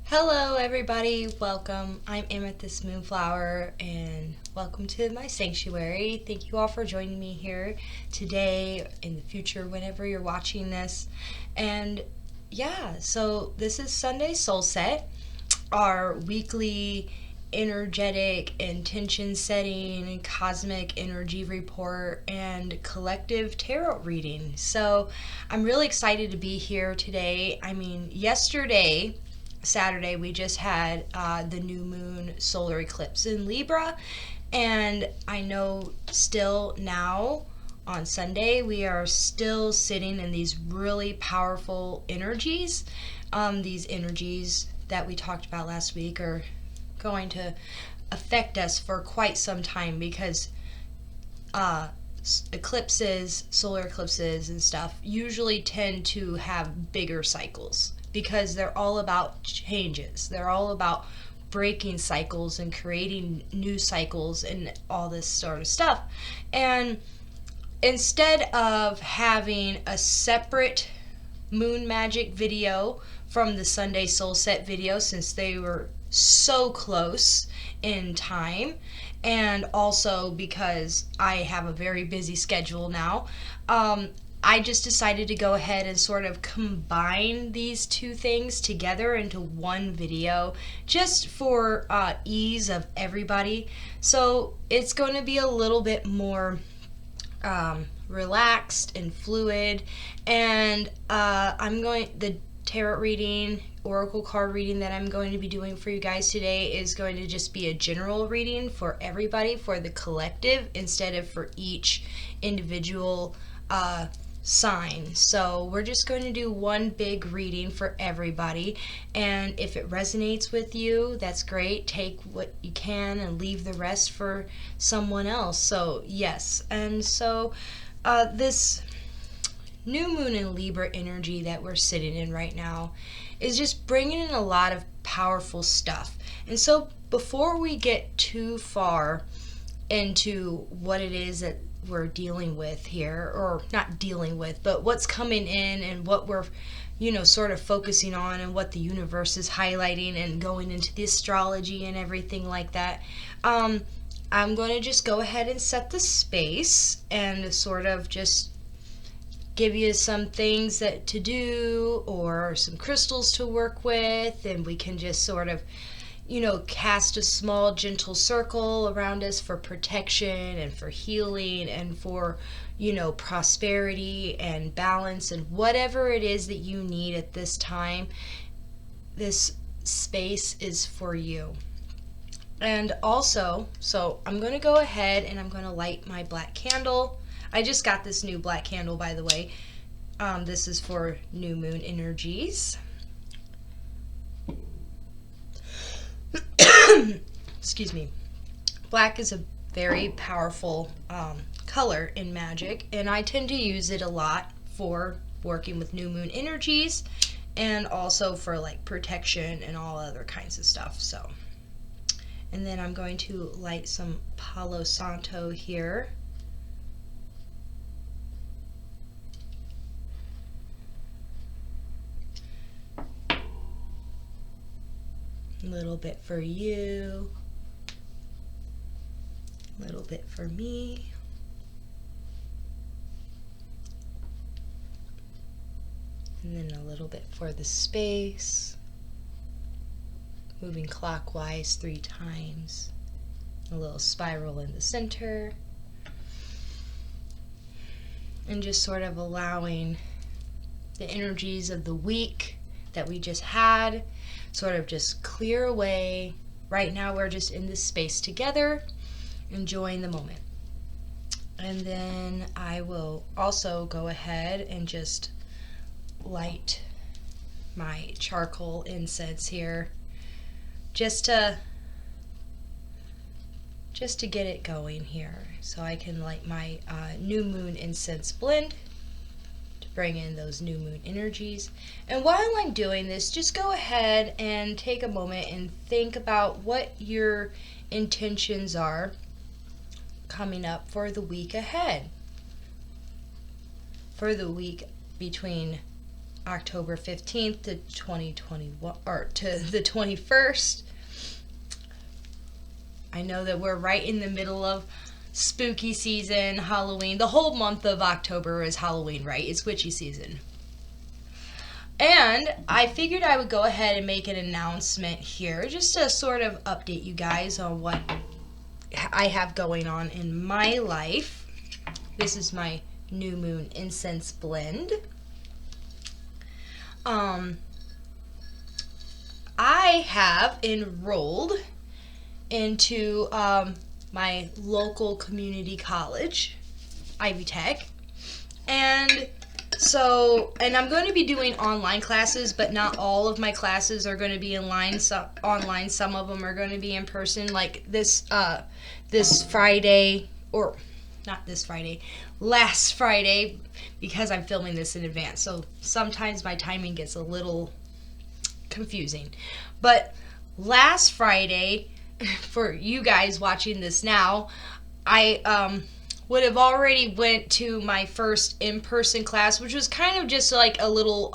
Hello everybody, welcome. I'm AmethystMoonflower and welcome to my sanctuary. Thank you all for joining me here today, in the future, whenever you're watching this. And yeah, so this is Sunday Soul Set, our weekly energetic intention setting, cosmic energy report, and collective tarot reading. So I'm really excited to be here today. Yesterday, Saturday, we just had the new moon solar eclipse in Libra, and I know still now on Sunday we are still sitting in these really powerful energies. These energies that we talked about last week are going to affect us for quite some time because eclipses, solar eclipses and stuff usually tend to have bigger cycles because they're all about changes. They're all about breaking cycles and creating new cycles and all this sort of stuff. And instead of having a separate moon magic video from the Sunday Soul Set video, since they were so close in time, and also because I have a very busy schedule now, I just decided to go ahead and sort of combine these two things together into one video just for ease of everybody. So it's going to be a little bit more relaxed and fluid, and the tarot reading, oracle card reading that I'm going to be doing for you guys today is going to just be a general reading for everybody, for the collective, instead of for each individual sign. So we're just going to do one big reading for everybody, and if it resonates with you, that's great. Take what you can and leave the rest for someone else. So yes, and so this new moon in Libra energy that we're sitting in right now is just bringing in a lot of powerful stuff. And so before we get too far into what it is that we're dealing with here, or not dealing with, but what's coming in and what we're sort of focusing on and what the universe is highlighting and going into the astrology and everything like that, I'm going to just go ahead and set the space and sort of just give you some things that to do or some crystals to work with, and we can just sort of cast a small gentle circle around us for protection and for healing and for prosperity and balance and whatever it is that you need at this time. This space is for you. And also, so I'm going to go ahead and I'm going to light my black candle. I just got this new black candle, by the way. This is for new moon energies. Excuse me. Black is a very powerful color in magic, and I tend to use it a lot for working with new moon energies and also for like protection and all other kinds of stuff. So, and then I'm going to light some Palo Santo here. A little bit for you, a little bit for me, and then a little bit for the space, moving clockwise 3 times, a little spiral in the center, and just sort of allowing the energies of the week that we just had sort of just clear away. Right now we're just in this space together, enjoying the moment. And then I will also go ahead and just light my charcoal incense here just to get it going here. So I can light my new moon incense blend, bring in those new moon energies. And while I'm doing this, just go ahead and take a moment and think about what your intentions are coming up for the week ahead. For the week between October 15th to 2021, or to the 21st. I know that we're right in the middle of spooky season, Halloween. The whole month of October is Halloween, right? It's witchy season. And I figured I would go ahead and make an announcement here just to sort of update you guys on what I have going on in my life. This is my new moon incense blend. I have enrolled into my local community college, Ivy Tech, and I'm going to be doing online classes, but not all of my classes are going to be online. Some of them are going to be in person. Like this Friday, or not this Friday, last Friday, because I'm filming this in advance. So sometimes my timing gets a little confusing. But last Friday, for you guys watching this now, I would have already went to my first in-person class, which was kind of just like a little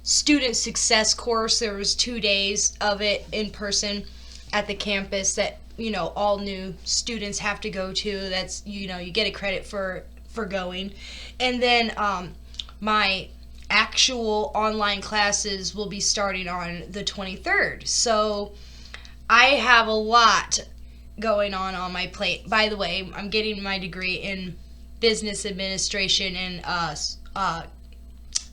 student success course. There was 2 days of it in person at the campus that, you know, all new students have to go to. That's, you know, you get a credit for going. And then my actual online classes will be starting on the 23rd. So I have a lot going on my plate. By the way, I'm getting my degree in business administration and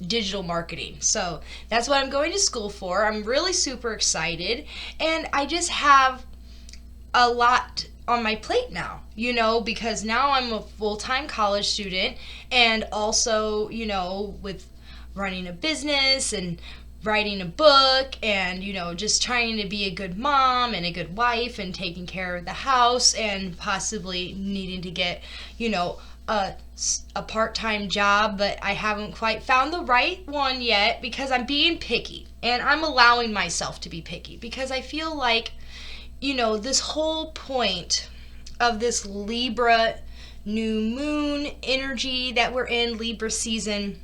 digital marketing. So that's what I'm going to school for. I'm really super excited, and I just have a lot on my plate now, you know, because now I'm a full-time college student, and also, you know, with running a business and writing a book and, you know, just trying to be a good mom and a good wife and taking care of the house and possibly needing to get, you know, a part-time job, but I haven't quite found the right one yet because I'm being picky, and I'm allowing myself to be picky because I feel like, you know, this whole point of this Libra new moon energy that we're in, Libra season,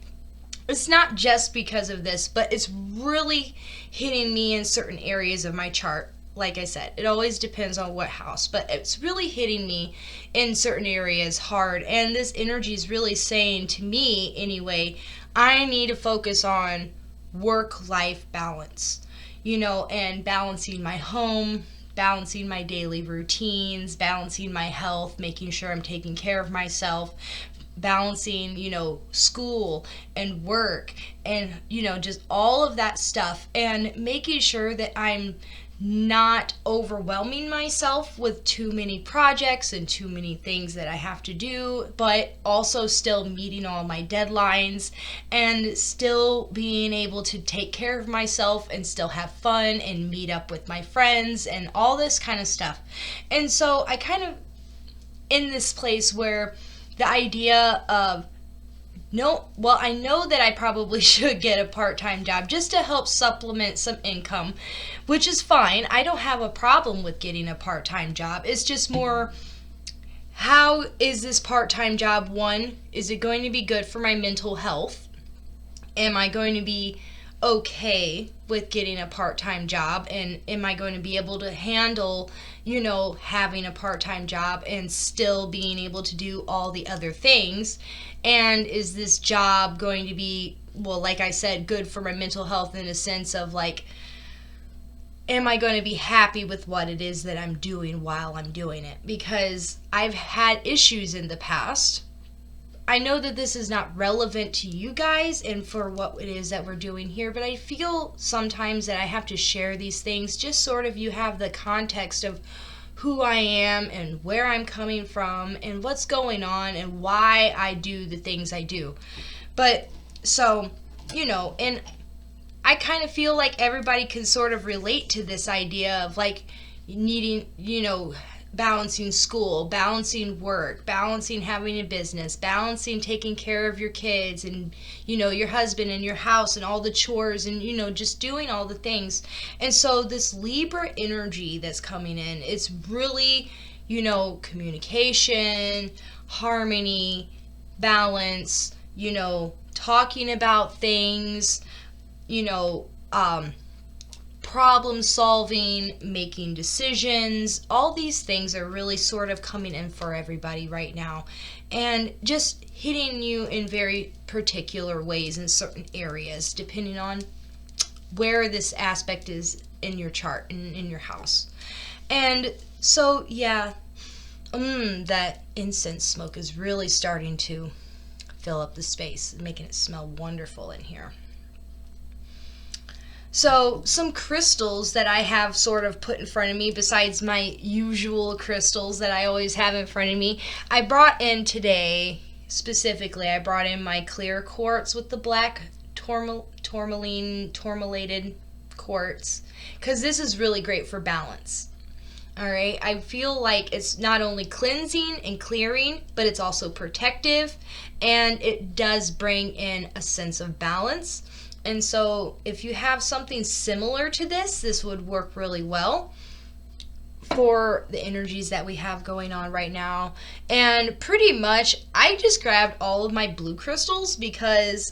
it's not just because of this, but it's really hitting me in certain areas of my chart. Like I said, it always depends on what house, but it's really hitting me in certain areas hard. And this energy is really saying to me, anyway, I need to focus on work-life balance, you know, and balancing my home, balancing my daily routines, balancing my health, making sure I'm taking care of myself, balancing, you know, school and work and, you know, just all of that stuff, and making sure that I'm not overwhelming myself with too many projects and too many things that I have to do, but also still meeting all my deadlines and still being able to take care of myself and still have fun and meet up with my friends and all this kind of stuff. And so I kind of in this place where the idea of I know that I probably should get a part-time job just to help supplement some income, which is fine. I don't have a problem with getting a part-time job. It's just more, how is this part-time job, one, is it going to be good for my mental health? Am I going to be okay with getting a part-time job, and am I going to be able to handle, you know, having a part-time job and still being able to do all the other things? And is this job going to be, well, like I said, good for my mental health in a sense of like, am I going to be happy with what it is that I'm doing while I'm doing it? Because I've had issues in the past. I know that this is not relevant to you guys and for what it is that we're doing here, but I feel sometimes that I have to share these things just sort of you have the context of who I am and where I'm coming from and what's going on and why I do the things I do. But so, you know, and I kind of feel like everybody can sort of relate to this idea of like needing, you know, balancing school, balancing work, balancing having a business, balancing taking care of your kids and, you know, your husband and your house and all the chores and, you know, just doing all the things. And so this Libra energy that's coming in, it's really, you know, communication, harmony, balance, you know, talking about things, you know, problem solving, making decisions. All these things are really sort of coming in for everybody right now, and just hitting you in very particular ways in certain areas, depending on where this aspect is in your chart and in your house. And so, yeah, that incense smoke is really starting to fill up the space, making it smell wonderful in here. So, some crystals that I have sort of put in front of me, besides my usual crystals that I always have in front of me, I brought in today, specifically, I brought in my clear quartz with the black tourmalated quartz, because this is really great for balance. Alright, I feel like it's not only cleansing and clearing, but it's also protective, and it does bring in a sense of balance. And so if you have something similar to this would work really well for the energies that we have going on right now. And pretty much I just grabbed all of my blue crystals because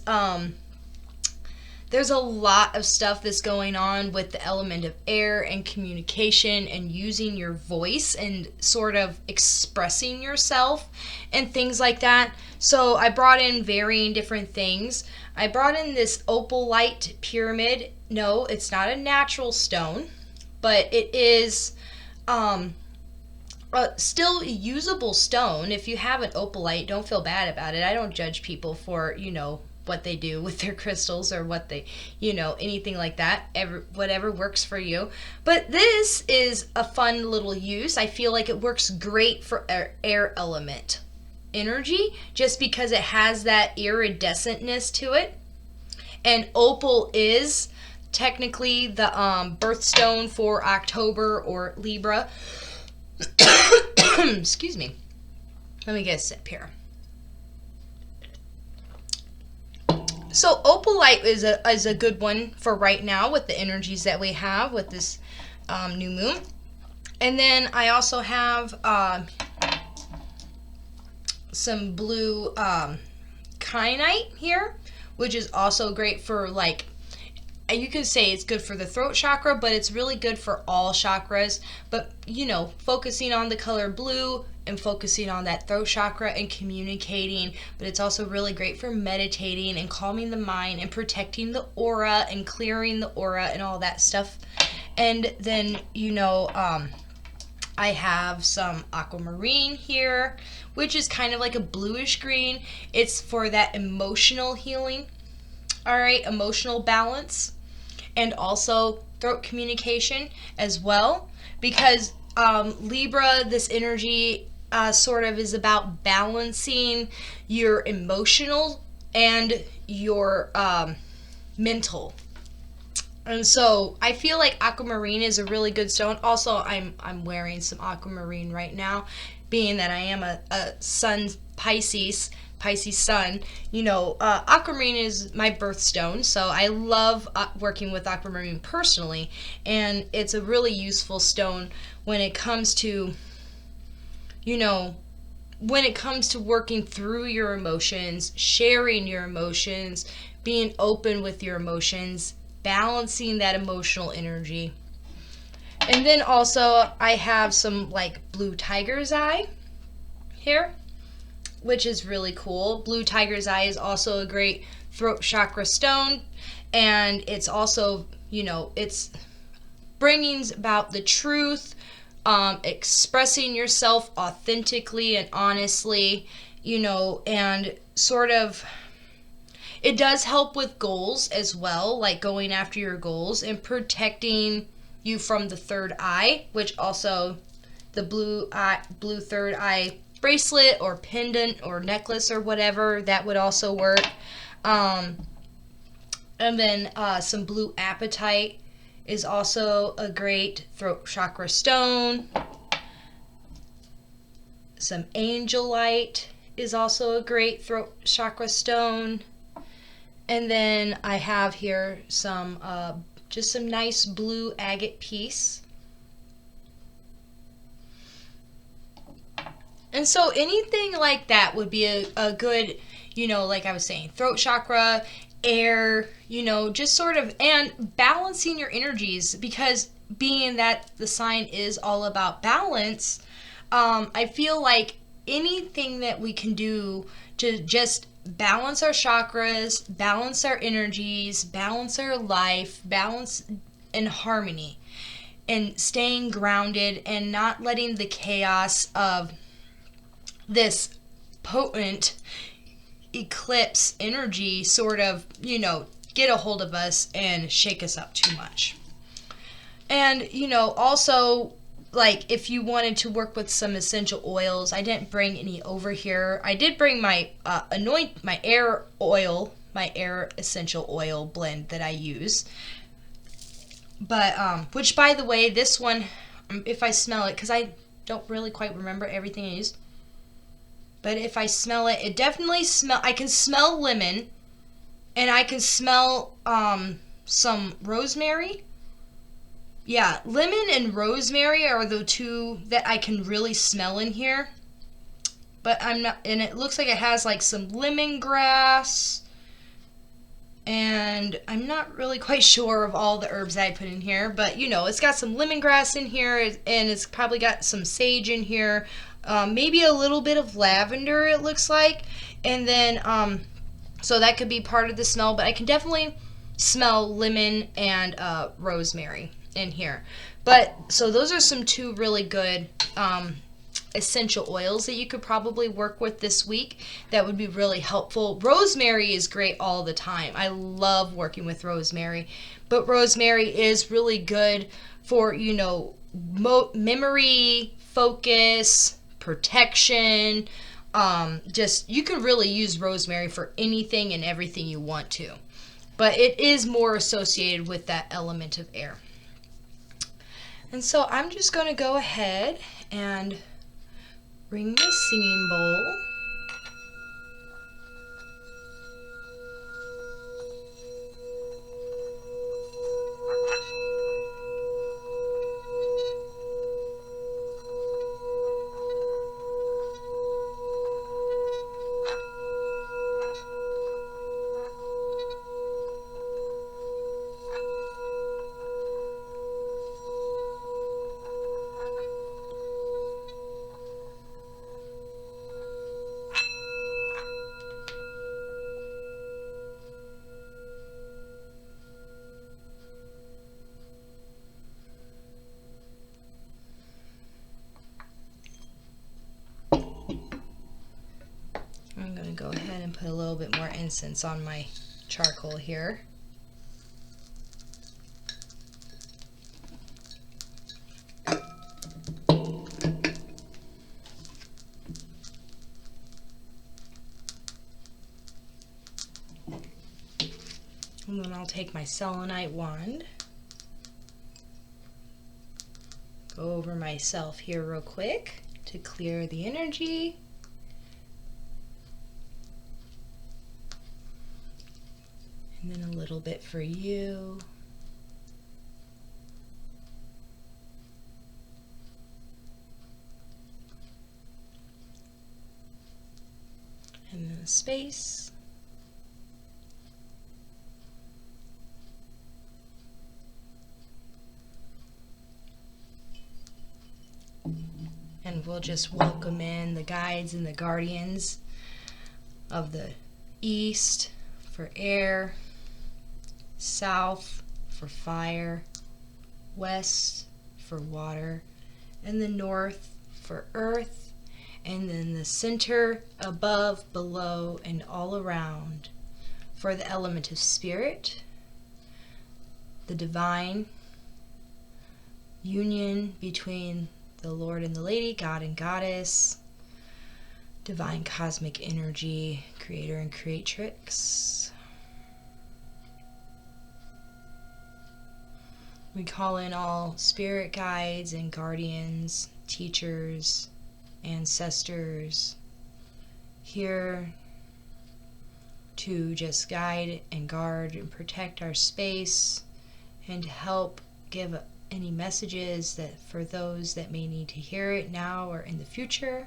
there's a lot of stuff that's going on with the element of air and communication and using your voice and sort of expressing yourself and things like that. So I brought in varying different things. I brought in this opalite pyramid. No, it's not a natural stone, but it is still a usable stone. If you have an opalite, don't feel bad about it. I don't judge people for, what they do with their crystals or what they, anything like that. Whatever works for you. But this is a fun little use. I feel like it works great for air element energy just because it has that iridescentness to it. And opal is technically the birthstone for October or Libra. Excuse me. Let me get a sip here. So opalite is a good one for right now with the energies that we have with this new moon. And then I also have some blue kyanite here, which is also great for, like, you can say it's good for the throat chakra, but it's really good for all chakras. But, focusing on the color blue and focusing on that throat chakra and communicating, but it's also really great for meditating and calming the mind and protecting the aura and clearing the aura and all that stuff. And then, I have some aquamarine here, which is kind of like a bluish green. It's for that emotional healing, all right, emotional balance, and also throat communication as well, because Libra, this energy sort of is about balancing your emotional and your mental. And so I feel like aquamarine is a really good stone. Also, I'm wearing some aquamarine right now, being that I am a sun Pisces sun. Aquamarine is my birthstone, so I love working with aquamarine personally, and it's a really useful stone when it comes to, working through your emotions, sharing your emotions, being open with your emotions, balancing that emotional energy. And then also I have some like blue tiger's eye here, which is really cool. Blue tiger's eye is also a great throat chakra stone, and it's also, it's bringing about the truth, expressing yourself authentically and honestly, and sort of, it does help with goals as well, like going after your goals and protecting you from the third eye, which also the blue third eye bracelet or pendant or necklace or whatever, that would also work. And then some blue apatite is also a great throat chakra stone. Some angelite is also a great throat chakra stone. And then I have here some just some nice blue agate piece. And so anything like that would be a good, you know, like I was saying, throat chakra, air, you know, just sort of, and balancing your energies, because being that the sign is all about balance, I feel like anything that we can do to just balance our chakras, balance our energies, balance our life, balance in harmony, and staying grounded and not letting the chaos of this potent eclipse energy sort of, you know, get a hold of us and shake us up too much. And, you know, also, like, if you wanted to work with some essential oils, I didn't bring any over here. I did bring my my air oil, my air essential oil blend that I use. But, which, by the way, this one, if I smell it, because I don't really quite remember everything I used, but if I smell it, it definitely I can smell lemon, and I can smell some rosemary. Yeah, lemon and rosemary are the two that I can really smell in here. But I'm not, and it looks like it has like some lemongrass, and I'm not really quite sure of all the herbs that I put in here, but you know, it's got some lemongrass in here, and it's probably got some sage in here, maybe a little bit of lavender, it looks like, and then so that could be part of the smell, but I can definitely smell lemon and rosemary in here. But so those are some two really good essential oils that you could probably work with this week that would be really helpful. Rosemary is great all the time. I love working with rosemary, but rosemary is really good for, you know, memory, focus, protection. Just, you can really use rosemary for anything and everything you want to, but it is more associated with that element of air. And so I'm just going to go ahead and bring my singing bowl. I'm going to go ahead and put a little bit more incense on my charcoal here. And then I'll take my selenite wand, go over myself here real quick to clear the energy. And then a little bit for you. And then a space. And we'll just welcome in the guides and the guardians of the east for air, south for fire, west for water, and the north for earth, and then the center, above, below, and all around for the element of spirit, the divine union between the Lord and the Lady, God and Goddess, divine cosmic energy, creator and creatrix. We call in all spirit guides and guardians, teachers, ancestors, here to just guide and guard and protect our space and help give any messages that for those that may need to hear it now or in the future.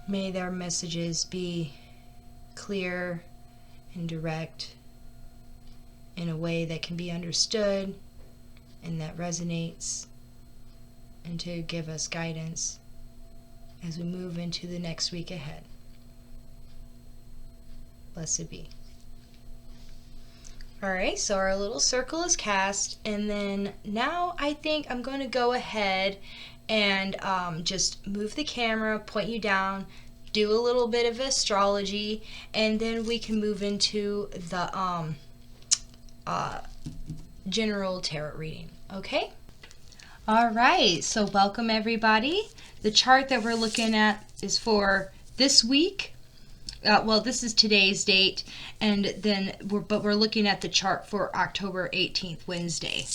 May their messages be clear and direct in a way that can be understood and that resonates, and to give us guidance as we move into the next week ahead. Blessed be. Alright, so our little circle is cast, and then now I think I'm going to go ahead and just move the camera, point you down, do a little bit of astrology, and then we can move into the general tarot reading. Okay? Alright, so welcome everybody. The chart that we're looking at is for this week. Well, this is today's date, and then we're looking at the chart for October 18th, Wednesday.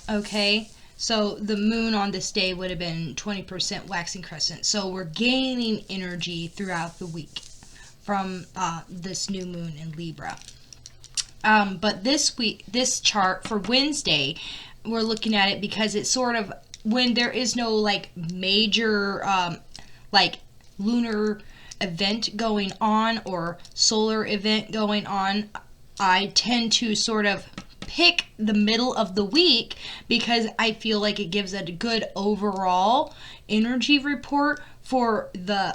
Okay, so the moon on this day would have been 20% waxing crescent. So we're gaining energy throughout the week from this new moon in Libra. But this week, this chart for Wednesday, we're looking at it because it's sort of when there is no like major like lunar event going on or solar event going on. I tend to sort of pick the middle of the week because I feel like it gives a good overall energy report for the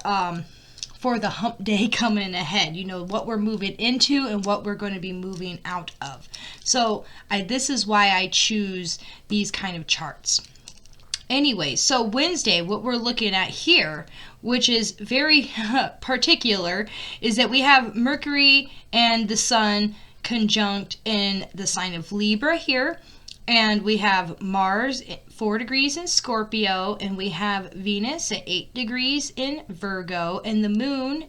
hump day coming ahead. You know, what we're moving into and what we're going to be moving out of. So this is why I choose these kind of charts. Anyway, so Wednesday, what we're looking at here, which is very particular, is that we have Mercury and the Sun conjunct in the sign of Libra here, and we have Mars at 4 degrees in Scorpio, and we have Venus at 8 degrees in Virgo, and the Moon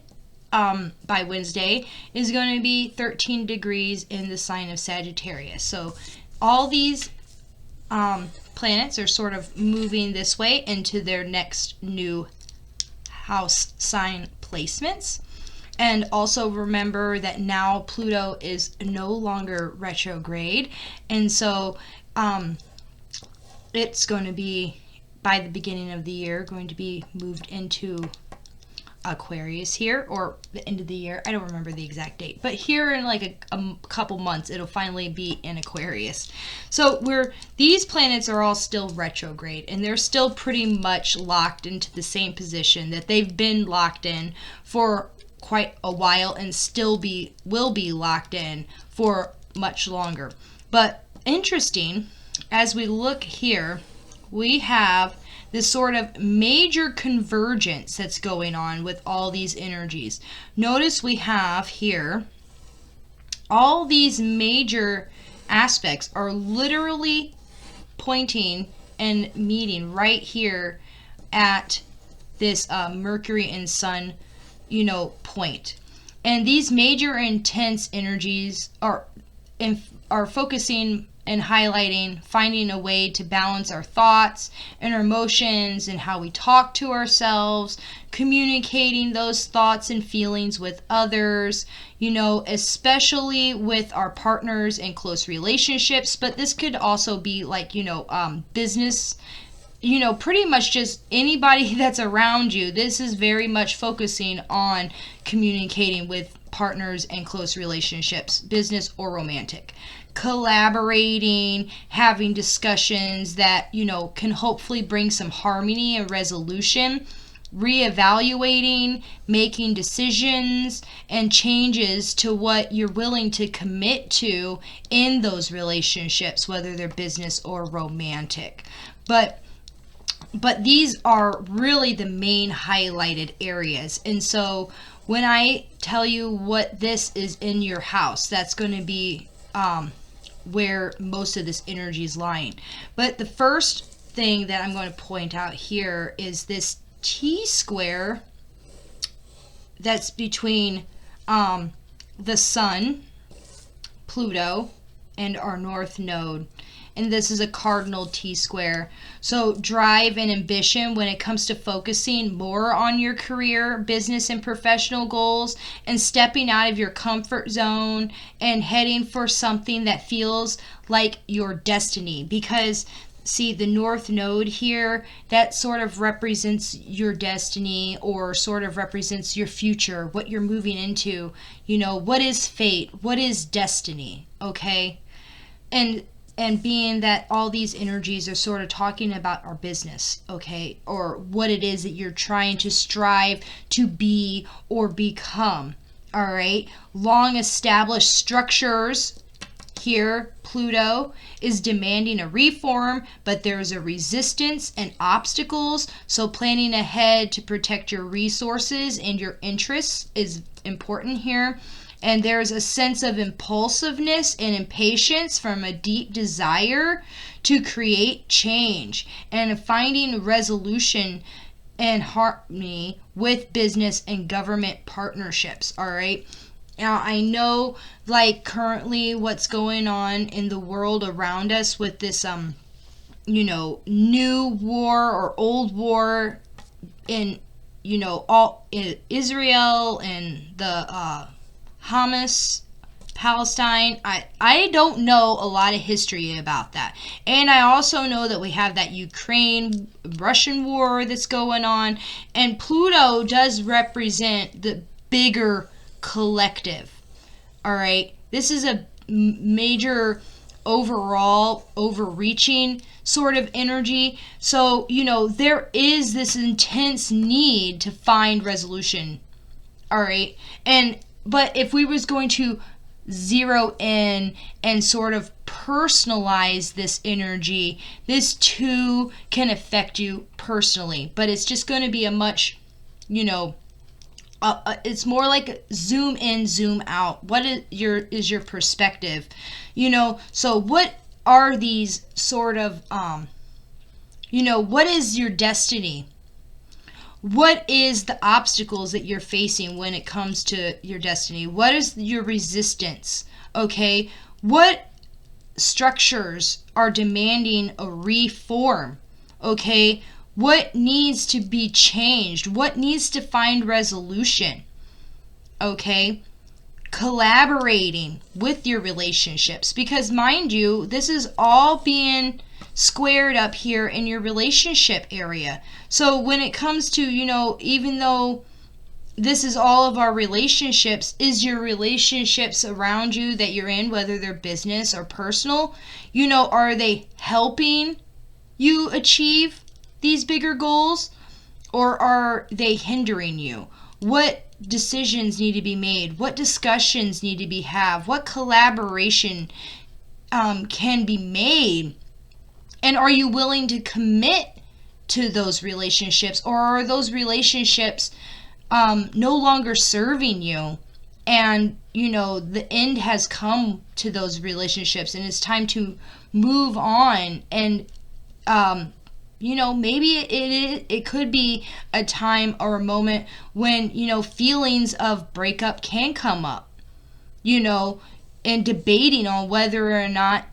by Wednesday is going to be 13 degrees in the sign of Sagittarius. So all these planets are sort of moving this way into their next new house sign placements. And also remember that now Pluto is no longer retrograde, and so it's going to be, by the beginning of the year, going to be moved into Aquarius here, or the end of the year. I don't remember the exact date, but here in like a couple months it'll finally be in Aquarius. So these planets are all still retrograde, and they're still pretty much locked into the same position that they've been locked in for quite a while, and will be locked in for much longer. But interesting, as we look here, we have this sort of major convergence that's going on with all these energies. Notice we have here all these major aspects are literally pointing and meeting right here at this Mercury and Sun, point. And these major intense energies are focusing and highlighting finding a way to balance our thoughts and our emotions and how we talk to ourselves, communicating those thoughts and feelings with others, especially with our partners and close relationships. But this could also be like, business, pretty much just anybody that's around you. This is very much focusing on communicating with partners and close relationships, business or romantic. Collaborating, having discussions that, can hopefully bring some harmony and resolution, reevaluating, making decisions and changes to what you're willing to commit to in those relationships, whether they're business or romantic. But these are really the main highlighted areas. And so when I tell you what this is in your house, that's going to be where most of this energy is lying. But the first thing that I'm going to point out here is this T-square that's between the Sun, Pluto, and our North Node. And this is a cardinal T-square. So drive and ambition when it comes to focusing more on your career, business, and professional goals, and stepping out of your comfort zone and heading for something that feels like your destiny. Because see the North Node here, that sort of represents your destiny, or sort of represents your future, what you're moving into. You know, what is fate? What is destiny? Okay? And being that all these energies are sort of talking about our business, okay? Or what it is that you're trying to strive to be or become, all right? Long established structures. Here, Pluto is demanding a reform, but there's a resistance and obstacles. So planning ahead to protect your resources and your interests is important here. And there's a sense of impulsiveness and impatience from a deep desire to create change and finding resolution and harmony with business and government partnerships, all right? Now, I know, like, currently what's going on in the world around us with this, new war or old war in, all in Israel and the Hamas, Palestine. I don't know a lot of history about that. And I also know that we have that Ukraine-Russian war that's going on. And Pluto does represent the bigger collective. All right? This is a major overall overreaching sort of energy. So, there is this intense need to find resolution. All right? But if we was going to zero in and sort of personalize this energy, this too can affect you personally. But it's just going to be a much, it's more like zoom in, zoom out. What is your perspective? So what are these sort of, what is your destiny? What is the obstacles that you're facing when it comes to your destiny? What is your resistance? Okay? What structures are demanding a reform? Okay? What needs to be changed? What needs to find resolution? Okay? Collaborating with your relationships. Because mind you, this is all being squared up here in your relationship area. So when it comes to, even though this is all of our relationships, is your relationships around you that you're in, whether they're business or personal, are they helping you achieve these bigger goals, or are they hindering you? What decisions need to be made? What discussions need to be had? What collaboration can be made? And are you willing to commit to those relationships, or are those relationships no longer serving you? And, the end has come to those relationships, and it's time to move on. And, maybe it could be a time or a moment when, feelings of breakup can come up, and debating on whether or not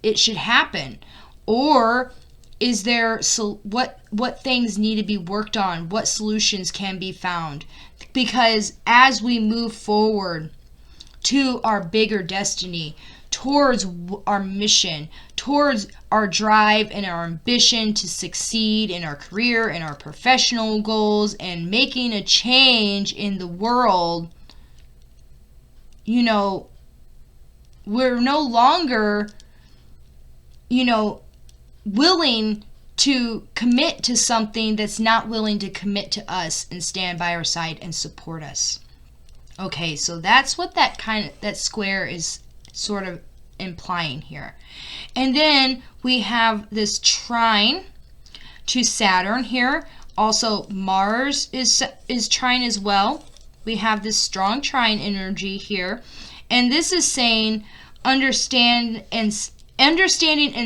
it should happen. Or is there what things need to be worked on? What solutions can be found? Because as we move forward to our bigger destiny, towards our mission, towards our drive and our ambition to succeed in our career and our professional goals and making a change in the world, we're no longer, willing to commit to something that's not willing to commit to us and stand by our side and support us. Okay, so that's what that square is sort of implying here. And then we have this trine to Saturn here. Also Mars is trine as well. We have this strong trine energy here. And this is saying understanding and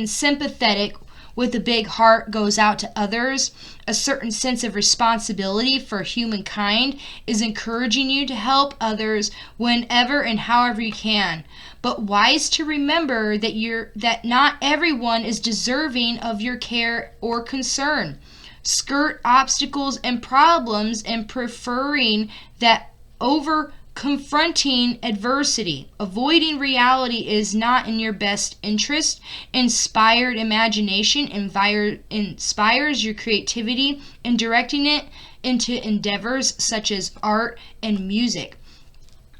sympathetic with a big heart goes out to others. A certain sense of responsibility for humankind is encouraging you to help others whenever and however you can. But wise to remember that not everyone is deserving of your care or concern. Skirt obstacles and problems and preferring that over confronting adversity. Avoiding reality is not in your best interest. Inspired imagination inspires your creativity and directing it into endeavors such as art and music.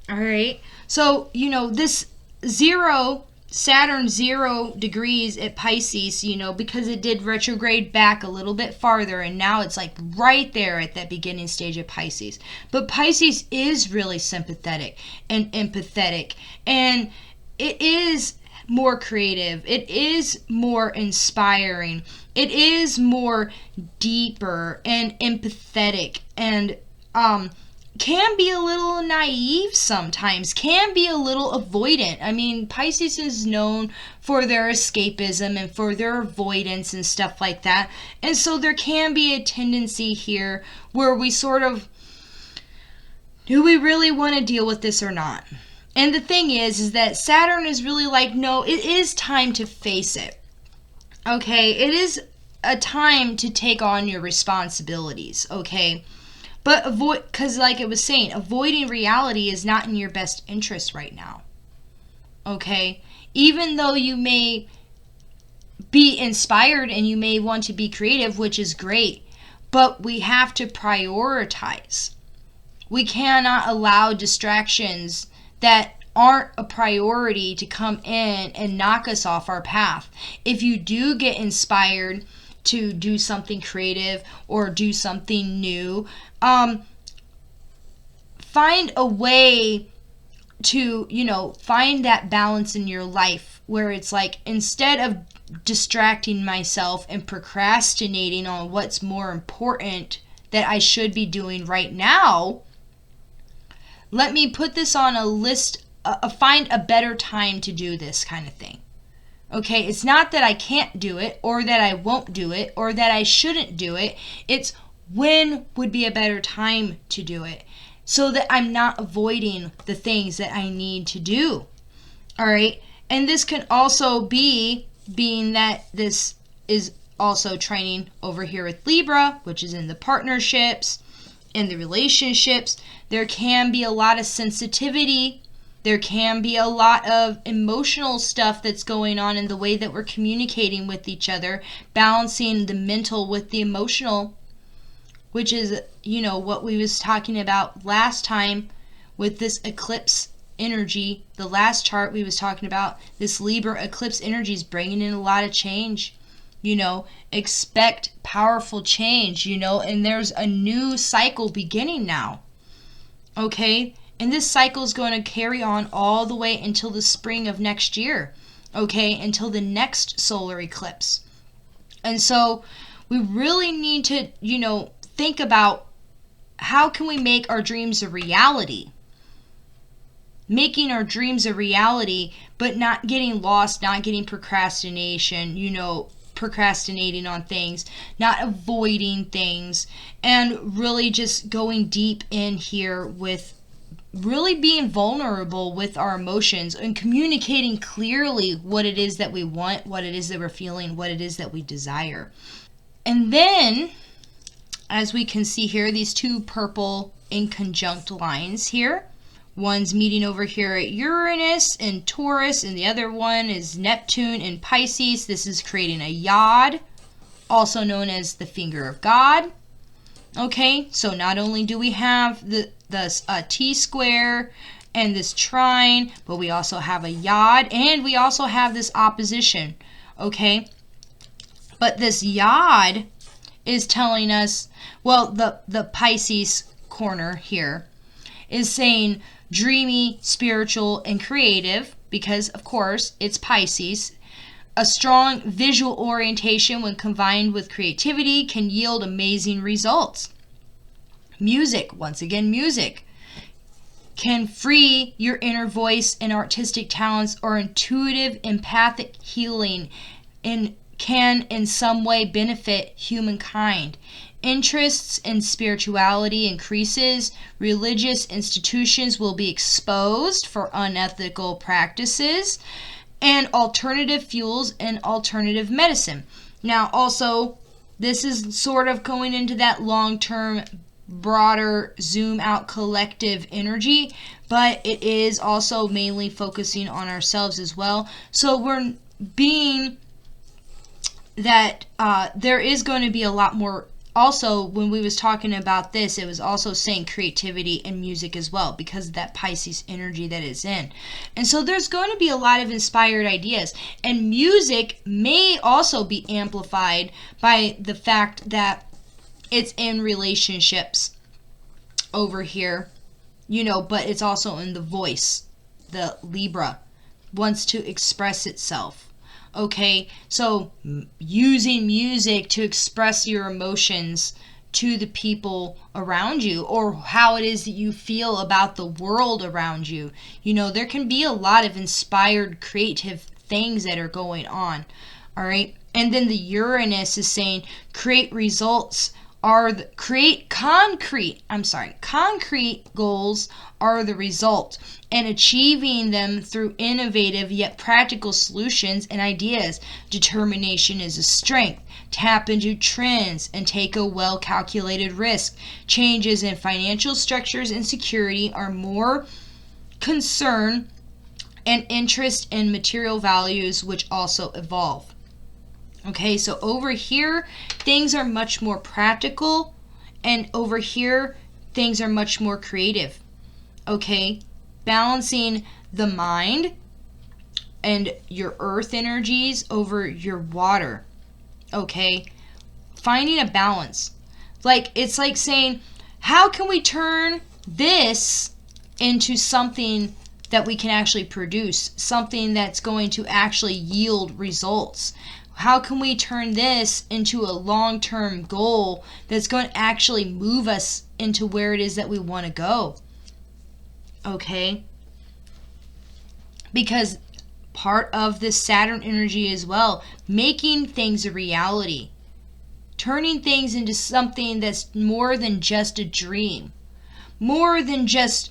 All right. So, this Saturn 0 degrees at Pisces, because it did retrograde back a little bit farther, and now it's like right there at that beginning stage of Pisces. But Pisces is really sympathetic and empathetic, and it is more creative. It is more inspiring. It is more deeper and empathetic, and can be a little naive sometimes, can be a little avoidant. I mean, Pisces is known for their escapism and for their avoidance and stuff like that. And so there can be a tendency here where we sort of, do we really want to deal with this or not? And the thing is that Saturn is really like, no, it is time to face it. Okay, it is a time to take on your responsibilities, okay? But because like it was saying, avoiding reality is not in your best interest right now. Okay? Even though you may be inspired and you may want to be creative, which is great, but we have to prioritize. We cannot allow distractions that aren't a priority to come in and knock us off our path. If you do get inspired to do something creative or do something new, find a way to, find that balance in your life where it's like, instead of distracting myself and procrastinating on what's more important that I should be doing right now, let me put this on a list, find a better time to do this kind of thing. Okay, it's not that I can't do it, or that I won't do it, or that I shouldn't do it. It's when would be a better time to do it, so that I'm not avoiding the things that I need to do. All right, and this can also be, being that this is also training over here with Libra, which is in the partnerships, in the relationships, there can be a lot of sensitivity. There can be a lot of emotional stuff that's going on in the way that we're communicating with each other, balancing the mental with the emotional, which is, what we was talking about last time with this eclipse energy. The last chart we was talking about, this Libra eclipse energy is bringing in a lot of change. Expect powerful change, and there's a new cycle beginning now. Okay? And this cycle is going to carry on all the way until the spring of next year, okay, until the next solar eclipse. And so we really need to, think about how can we make our dreams a reality? Making our dreams a reality, but not getting lost, not getting procrastination, procrastinating on things, not avoiding things, and really just going deep in here with really being vulnerable with our emotions and communicating clearly what it is that we want, what it is that we're feeling, what it is that we desire. And then, as we can see here, these two purple inconjunct lines here. One's meeting over here at Uranus in Taurus, and the other one is Neptune in Pisces. This is creating a yod, also known as the finger of God. Okay, so not only do we have the T-square and this trine, but we also have a yod, and we also have this opposition, okay? But this yod is telling us, well, the Pisces corner here is saying dreamy, spiritual, and creative, because, of course, it's Pisces. A strong visual orientation when combined with creativity can yield amazing results. Music, once again, music can free your inner voice and artistic talents, or intuitive empathic healing, and can in some way benefit humankind. Interests in spirituality increases. Religious institutions will be exposed for unethical practices, and alternative fuels and alternative medicine. Now, also, this is sort of going into that long-term broader zoom out collective energy, but it is also mainly focusing on ourselves as well. So we're being that there is going to be a lot more. Also, when we was talking about this, it was also saying creativity and music as well, because of that Pisces energy that is in. And so there's going to be a lot of inspired ideas. And music may also be amplified by the fact that it's in relationships over here, but it's also in the voice. The Libra wants to express itself. Okay, so using music to express your emotions to the people around you, or how it is that you feel about the world around you. There can be a lot of inspired, creative things that are going on. All right, and then the Uranus is saying create results are concrete goals are the result, and achieving them through innovative yet practical solutions and ideas. Determination is a strength. Tap into trends and take a well-calculated risk. Changes in financial structures and security are more concern and interest in material values, which also evolve. Okay, so over here, things are much more practical, and over here, things are much more creative. Okay, balancing the mind and your earth energies over your water. Okay, finding a balance. It's like saying, how can we turn this into something that we can actually produce, something that's going to actually yield results? How can we turn this into a long-term goal that's going to actually move us into where it is that we want to go? Okay? Because part of this Saturn energy as well, making things a reality. Turning things into something that's more than just a dream. More than just,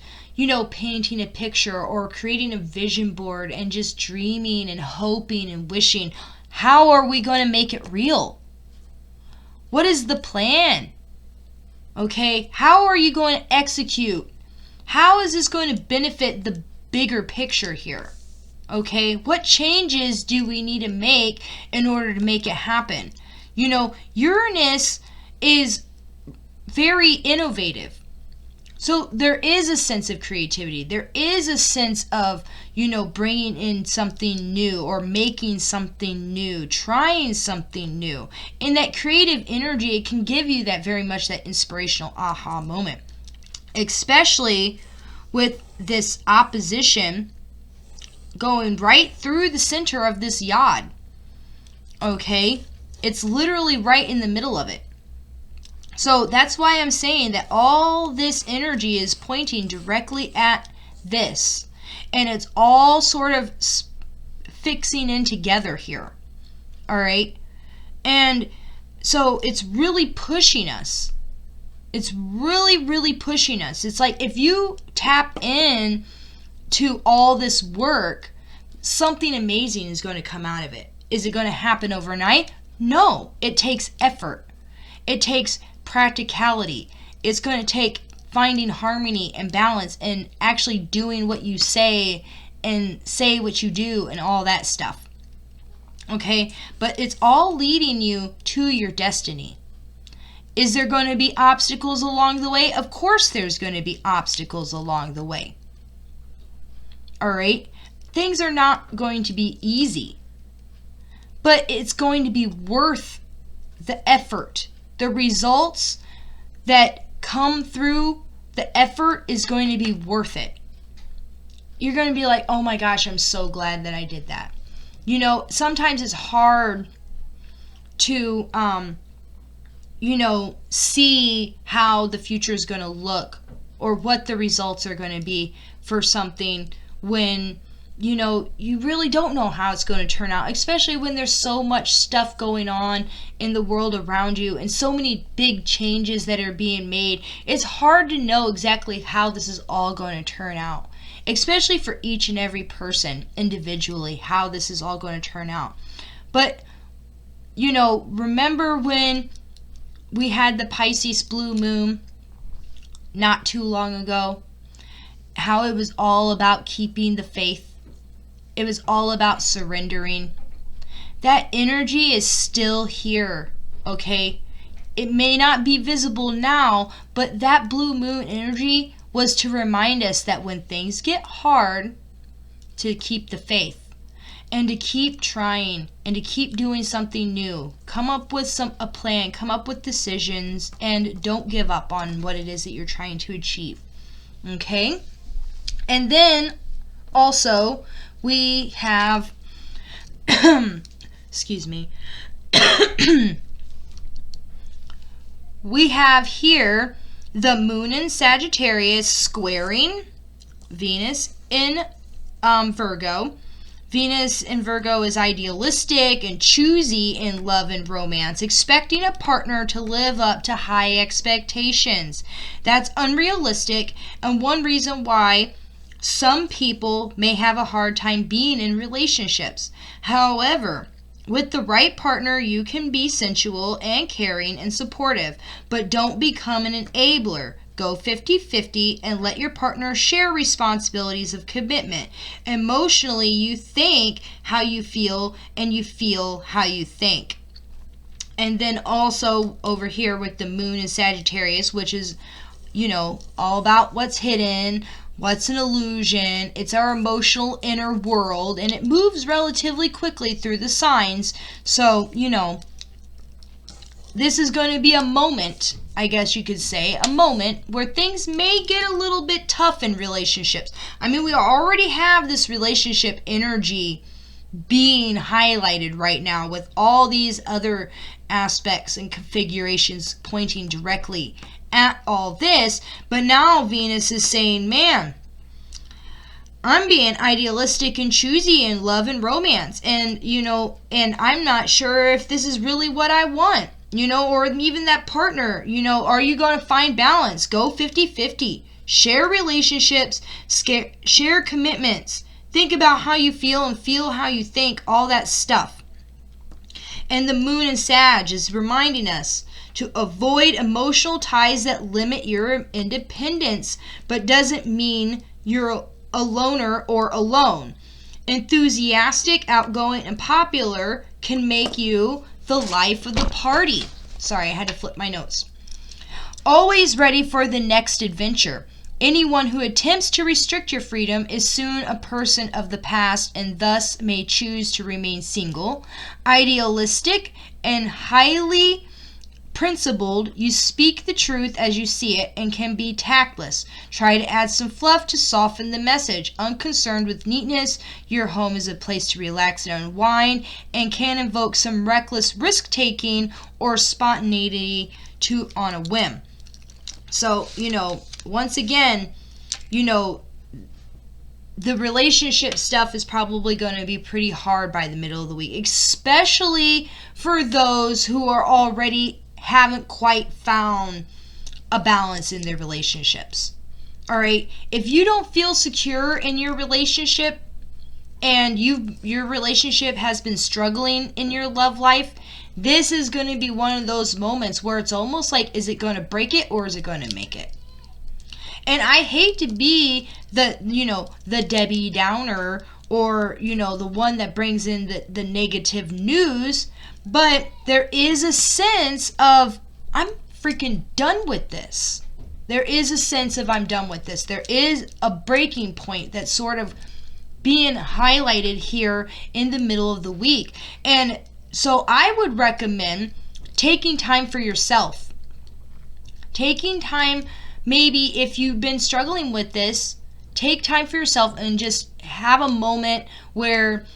painting a picture or creating a vision board and just dreaming and hoping and wishing. How are we going to make it real? What is the plan? Okay, how are you going to execute? How is this going to benefit the bigger picture here? Okay, what changes do we need to make in order to make it happen? Uranus is very innovative. So there is a sense of creativity. There is a sense of, bringing in something new or making something new, trying something new. In that creative energy, it can give you that very much that inspirational aha moment. Especially with this opposition going right through the center of this yod. Okay? It's literally right in the middle of it. So that's why I'm saying that all this energy is pointing directly at this. And it's all sort of fixing in together here. All right? And so it's really pushing us. It's really, really pushing us. It's like if you tap in to all this work, something amazing is going to come out of it. Is it going to happen overnight? No. It takes effort. It takes practicality. It's going to take finding harmony and balance and actually doing what you say and say what you do and all that stuff. Okay? But it's all leading you to your destiny. Is there going to be obstacles along the way? Of course there's going to be obstacles along the way. All right? Things are not going to be easy. But it's going to be worth the effort. The results that come through the effort is going to be worth it. You're going to be like, oh my gosh, I'm so glad that I did that. Sometimes it's hard to, see how the future is going to look or what the results are going to be for something when you really don't know how it's going to turn out, especially when there's so much stuff going on in the world around you and so many big changes that are being made. It's hard to know exactly how this is all going to turn out, especially for each and every person individually, how this is all going to turn out. But, remember when we had the Pisces blue moon not too long ago, how it was all about keeping the faith. It was all about surrendering. That energy is still here, okay? It may not be visible now, but that blue moon energy was to remind us that when things get hard, to keep the faith and to keep trying and to keep doing something new. Come up with a plan, come up with decisions, and don't give up on what it is that you're trying to achieve. Okay? And then also we have excuse me. We have here the moon in Sagittarius squaring Venus in Virgo. Venus in Virgo is idealistic and choosy in love and romance, expecting a partner to live up to high expectations. That's unrealistic, and one reason why some people may have a hard time being in relationships. However, with the right partner, you can be sensual and caring and supportive, but don't become an enabler. Go 50-50 and let your partner share responsibilities of commitment. Emotionally, you think how you feel and you feel how you think. And then also over here with the moon in Sagittarius, which is, all about what's hidden, what's an illusion. It's our emotional inner world, and it moves relatively quickly through the signs. So, this is going to be a moment, I guess you could say, a moment where things may get a little bit tough in relationships. I mean, we already have this relationship energy being highlighted right now with all these other aspects and configurations pointing directly at all this. But now Venus is saying, man, I'm being idealistic and choosy in love and romance. And, and I'm not sure if this is really what I want. Or even that partner, are you going to find balance? Go 50-50. Share relationships, share commitments. Think about how you feel and feel how you think, all that stuff. And the moon in Sag is reminding us to avoid emotional ties that limit your independence, but doesn't mean you're a loner or alone. Enthusiastic, outgoing, and popular can make you the life of the party. Sorry, I had to flip my notes. Always ready for the next adventure. Anyone who attempts to restrict your freedom is soon a person of the past and thus may choose to remain single. Idealistic and highly principled, you speak the truth as you see it and can be tactless. Try to add some fluff to soften the message. Unconcerned with neatness, your home is a place to relax and unwind and can invoke some reckless risk-taking or spontaneity on a whim. So, once again, the relationship stuff is probably going to be pretty hard by the middle of the week, especially for those who are already haven't quite found a balance in their relationships. All right, if you don't feel secure in your relationship and your relationship has been struggling in your love life, this is going to be one of those moments where it's almost like, is it going to break it or is it going to make it? And I hate to be the Debbie Downer or, the one that brings in the negative news, but there is a sense of, I'm freaking done with this. There is a sense of, I'm done with this. There is a breaking point that's sort of being highlighted here in the middle of the week. And so I would recommend taking time for yourself. Taking time, maybe if you've been struggling with this, take time for yourself and just have a moment where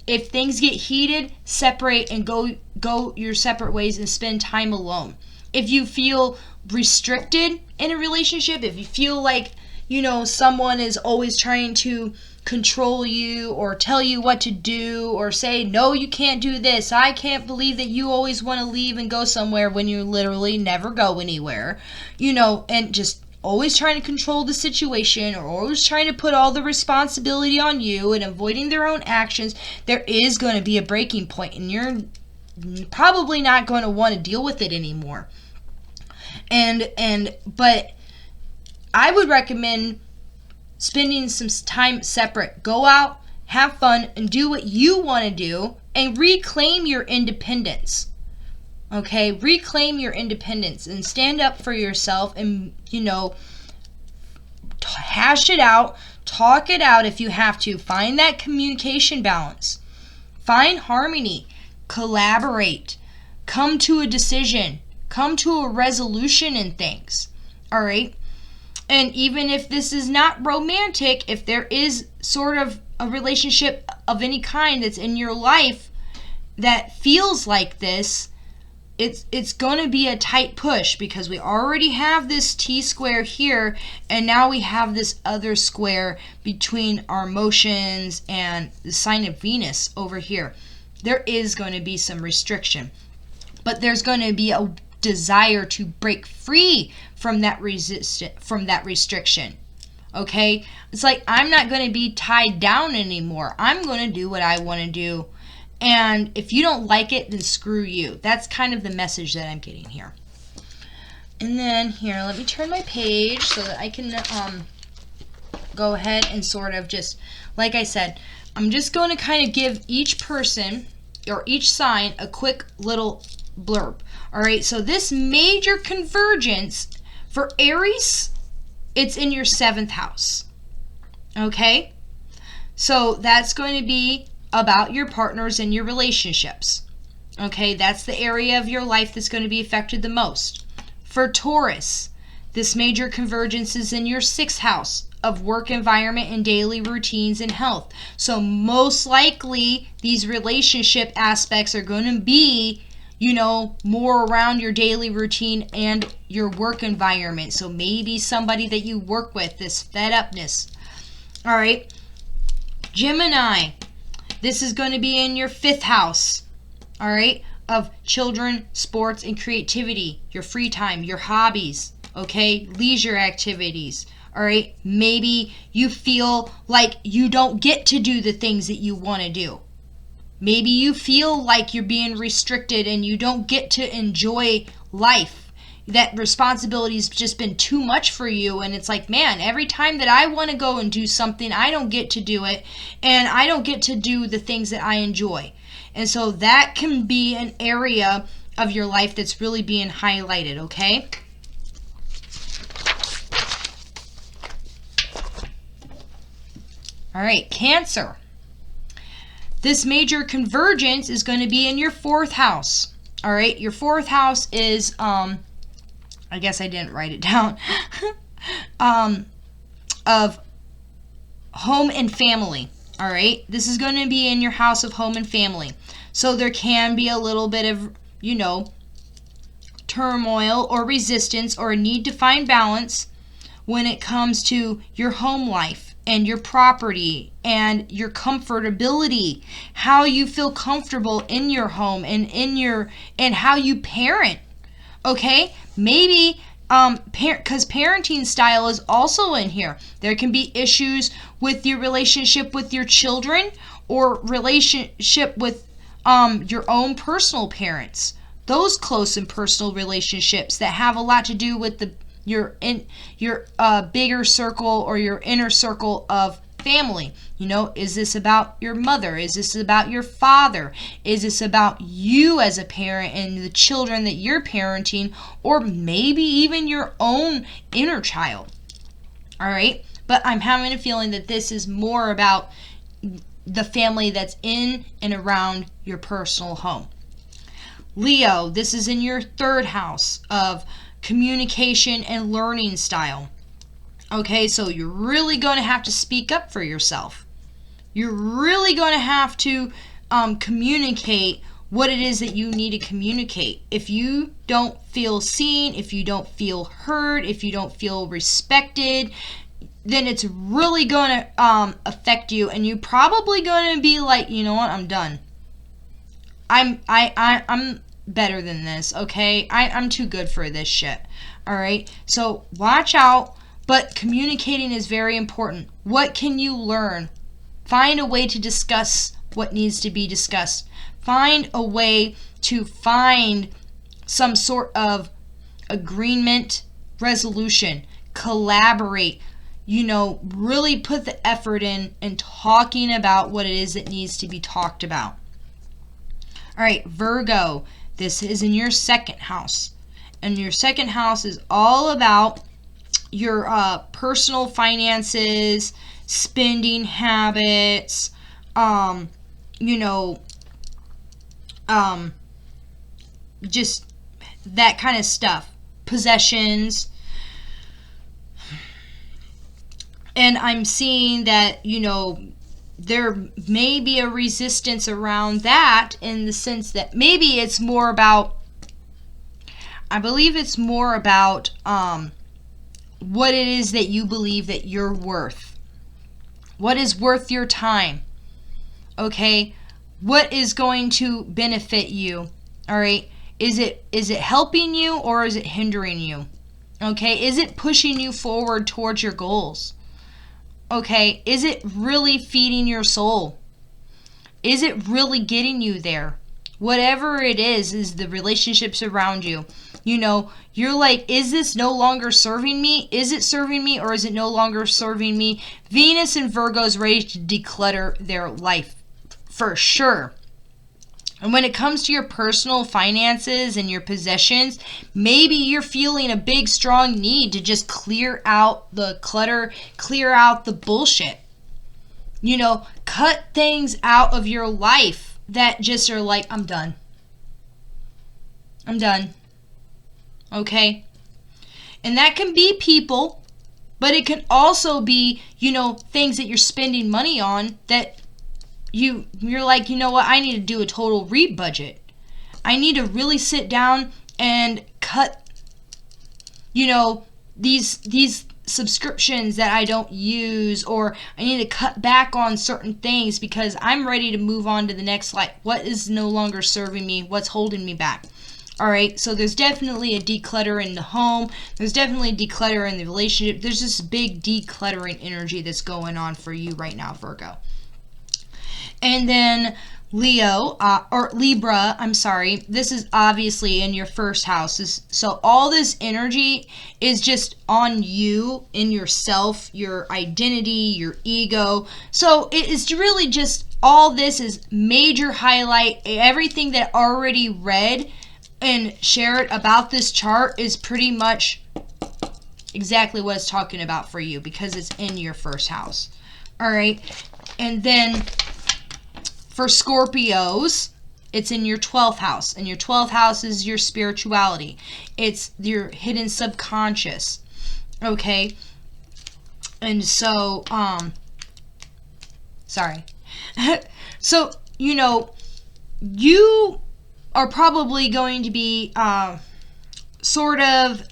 if things get heated, separate and go your separate ways and spend time alone. If you feel restricted in a relationship, if you feel like, someone is always trying to control you or tell you what to do or say, no, you can't do this. I can't believe that you always want to leave and go somewhere when you literally never go anywhere, and just always trying to control the situation or always trying to put all the responsibility on you and avoiding their own actions. There is going to be a breaking point and you're probably not going to want to deal with it anymore. But I would recommend spending some time separate. Go out, have fun, and do what you want to do, and reclaim your independence. Okay, reclaim your independence and stand up for yourself, and hash it out, talk it out if you have to. Find that communication balance, find harmony, collaborate, come to a decision, come to a resolution in things. All right. And even if this is not romantic, if there is sort of a relationship of any kind that's in your life that feels like this, it's going to be a tight push, because we already have this T-square here, and now we have this other square between our emotions and the sign of Venus over here. There is going to be some restriction, but there's going to be a desire to break free from that restriction. Okay? It's like, I'm not going to be tied down anymore. I'm going to do what I want to do. And if you don't like it, then screw you. That's kind of the message that I'm getting here. And then here, let me turn my page so that I can go ahead and sort of just, like I said, I'm just going to kind of give each person or each sign a quick little blurb. All right, so this major convergence for Aries, it's in your 7th house. Okay? So that's going to be about your partners and your relationships. Okay, that's the area of your life that's going to be affected the most. For Taurus, this major convergence is in your 6th house of work environment and daily routines and health. So most likely these relationship aspects are going to be, more around your daily routine and your work environment. So maybe somebody that you work with, this fed upness. All right. Gemini, this is going to be in your 5th house, all right, of children, sports, and creativity, your free time, your hobbies, okay, leisure activities, all right. Maybe you feel like you don't get to do the things that you want to do. Maybe you feel like you're being restricted and you don't get to enjoy life. That responsibility's just been too much for you, and it's like, man, every time that I want to go and do something, I don't get to do it, and I don't get to do the things that I enjoy. And so that can be an area of your life that's really being highlighted, okay? All right, Cancer. This major convergence is going to be in your 4th house. All right, your 4th house is, I guess I didn't write it down, of home and family. All right, this is going to be in your house of home and family. So there can be a little bit of, turmoil or resistance or a need to find balance when it comes to your home life and your property and your comfortability, how you feel comfortable in your home and how you parent. Okay, maybe because parenting style is also in here. There can be issues with your relationship with your children or relationship with your own personal parents. Those close and personal relationships that have a lot to do with your bigger circle or your inner circle of family. Is this about your mother? Is this about your father? Is this about you as a parent and the children that you're parenting, or maybe even your own inner child? All right, but I'm having a feeling that this is more about the family that's in and around your personal home. Leo, this is in your 3rd house of communication and learning style. Okay, so you're really going to have to speak up for yourself. You're really going to have to communicate what it is that you need to communicate. If you don't feel seen, if you don't feel heard, if you don't feel respected, then it's really going to affect you, and you're probably going to be like, you know what, I'm done. I'm better than this, okay? I'm too good for this shit, all right? So watch out, but communicating is very important. What can you learn? Find a way to discuss what needs to be discussed. Find a way to find some sort of agreement, resolution. collaborate, really put the effort in talking about what it is that needs to be talked about. All right, Virgo, this is in your second house. And your second house is all about your personal finances, spending habits, just that kind of stuff, possessions. And I'm seeing that, there may be a resistance around that, in the sense that maybe it's more about, I believe it's more about what it is that you believe that you're worth. What is worth your time? Okay? What is going to benefit you? All right? Is it helping you, or is it hindering you? Okay? Is it pushing you forward towards your goals? Okay? Is it really feeding your soul? Is it really getting you there? Whatever it is the relationships around you. You're like, is this no longer serving me? Is it serving me, or is it no longer serving me? Venus and Virgo is ready to declutter their life for sure. And when it comes to your personal finances and your possessions, maybe you're feeling a big, strong need to just clear out the clutter, clear out the bullshit. Cut things out of your life that just are like, I'm done. I'm done. Okay? And that can be people, but it can also be, things that you're spending money on that you're like, what, I need to do a total re-budget. I need to really sit down and cut, these subscriptions that I don't use, or I need to cut back on certain things because I'm ready to move on to the next life. What is no longer serving me? What's holding me back? All right, so there's definitely a declutter in the home. There's definitely a declutter in the relationship. There's this big decluttering energy that's going on for you right now, Virgo. And then Libra, this is obviously in your first house. So all this energy is just on you, in yourself, your identity, your ego. So it is really just, all this is major highlight. Everything that I already read and shared about this chart is pretty much exactly what it's talking about for you, because it's in your first house. All right. And then for Scorpios, it's in your 12th house. And your 12th house is your spirituality. It's your hidden subconscious. Okay? And so, sorry. So, you are probably going to be sort of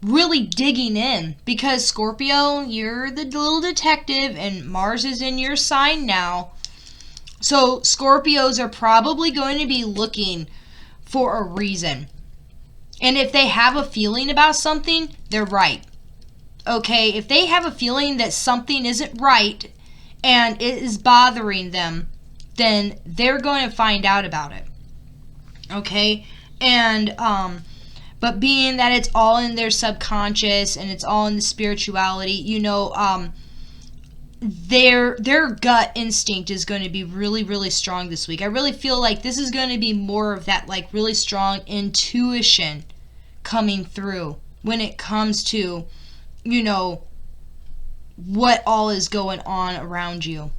really digging in, because Scorpio, you're the little detective, and Mars is in your sign now. So Scorpios are probably going to be looking for a reason. And if they have a feeling about something, they're right. Okay, if they have a feeling that something isn't right and it is bothering them, then they're going to find out about it. Okay? And but being that it's all in their subconscious and it's all in the spirituality, their gut instinct is going to be really, really strong this week. I really feel like this is going to be more of that, like, really strong intuition coming through when it comes to, what all is going on around you.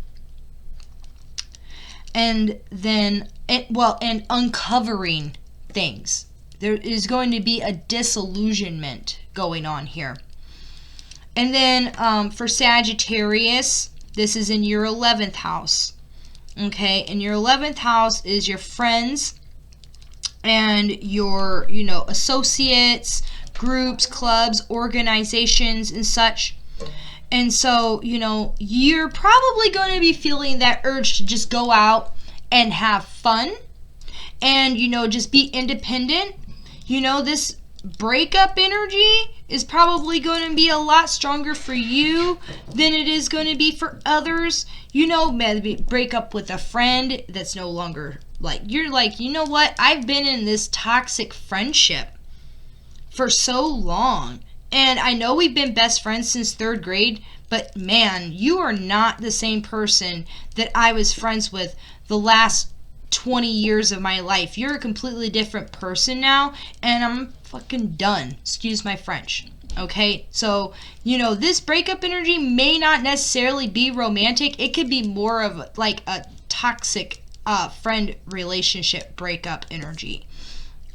And then, and uncovering things. There is going to be a disillusionment going on here. And then for Sagittarius, this is in your 11th house. Okay, and your 11th house is your friends and your, associates, groups, clubs, organizations, and such. And so, you're probably going to be feeling that urge to just go out and have fun and, just be independent. This breakup energy is probably going to be a lot stronger for you than it is going to be for others. Maybe break up with a friend that's no longer, you're like, what? I've been in this toxic friendship for so long, And I know we've been best friends since 3rd grade, but man, you are not the same person that I was friends with the last 20 years of my life. You're a completely different person now, and I'm fucking done. Excuse my French. Okay? So, this breakup energy may not necessarily be romantic. It could be more of like a toxic friend relationship breakup energy.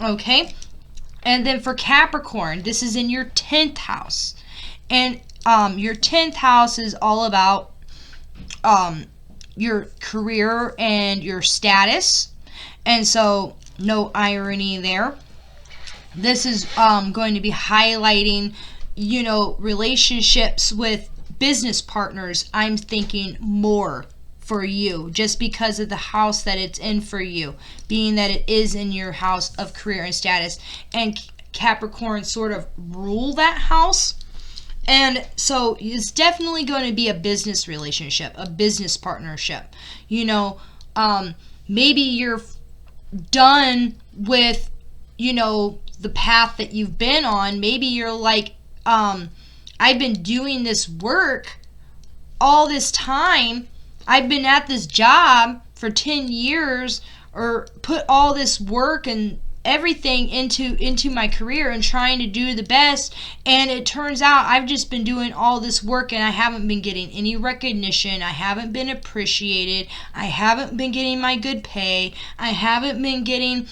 Okay? And then for Capricorn, this is in your 10th house. And your 10th house is all about your career and your status. And so, no irony there. This is going to be highlighting, relationships with business partners. I'm thinking more for you, just because of the house that it's in for you, being that it is in your house of career and status. And Capricorn sort of rule that house. And so it's definitely going to be a business relationship, a business partnership. Maybe you're done with, the path that you've been on. Maybe you're like, I've been doing this work all this time. I've been at this job for 10 years, or put all this work and everything into my career and trying to do the best, and it turns out I've just been doing all this work and I haven't been getting any recognition. I haven't been appreciated. I haven't been getting my good pay. I haven't been getting,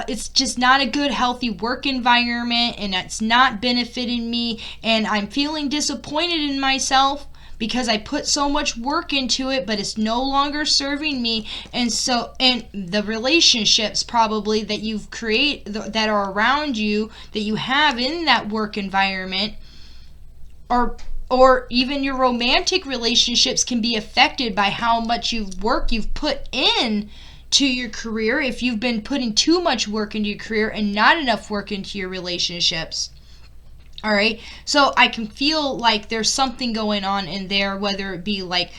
it's just not a good, healthy work environment, and it's not benefiting me, and I'm feeling disappointed in myself because I put so much work into it, but it's no longer serving me. And the relationships probably that you've created, that are around you, that you have in that work environment, or even your romantic relationships can be affected by how much work you've put in to your career. If you've been putting too much work into your career and not enough work into your relationships. All right, so I can feel like there's something going on in there, whether it be like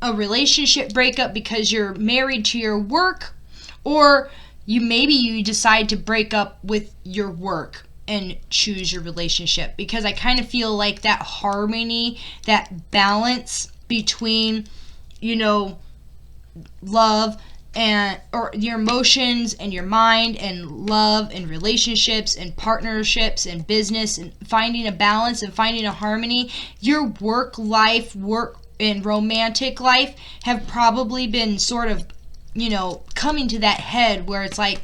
a relationship breakup because you're married to your work, or you decide to break up with your work and choose your relationship, because I kind of feel like that harmony, that balance between, love or your emotions and your mind and love and relationships and partnerships and business, and finding a balance and finding a harmony. Your work and romantic life have probably been sort of, coming to that head where it's like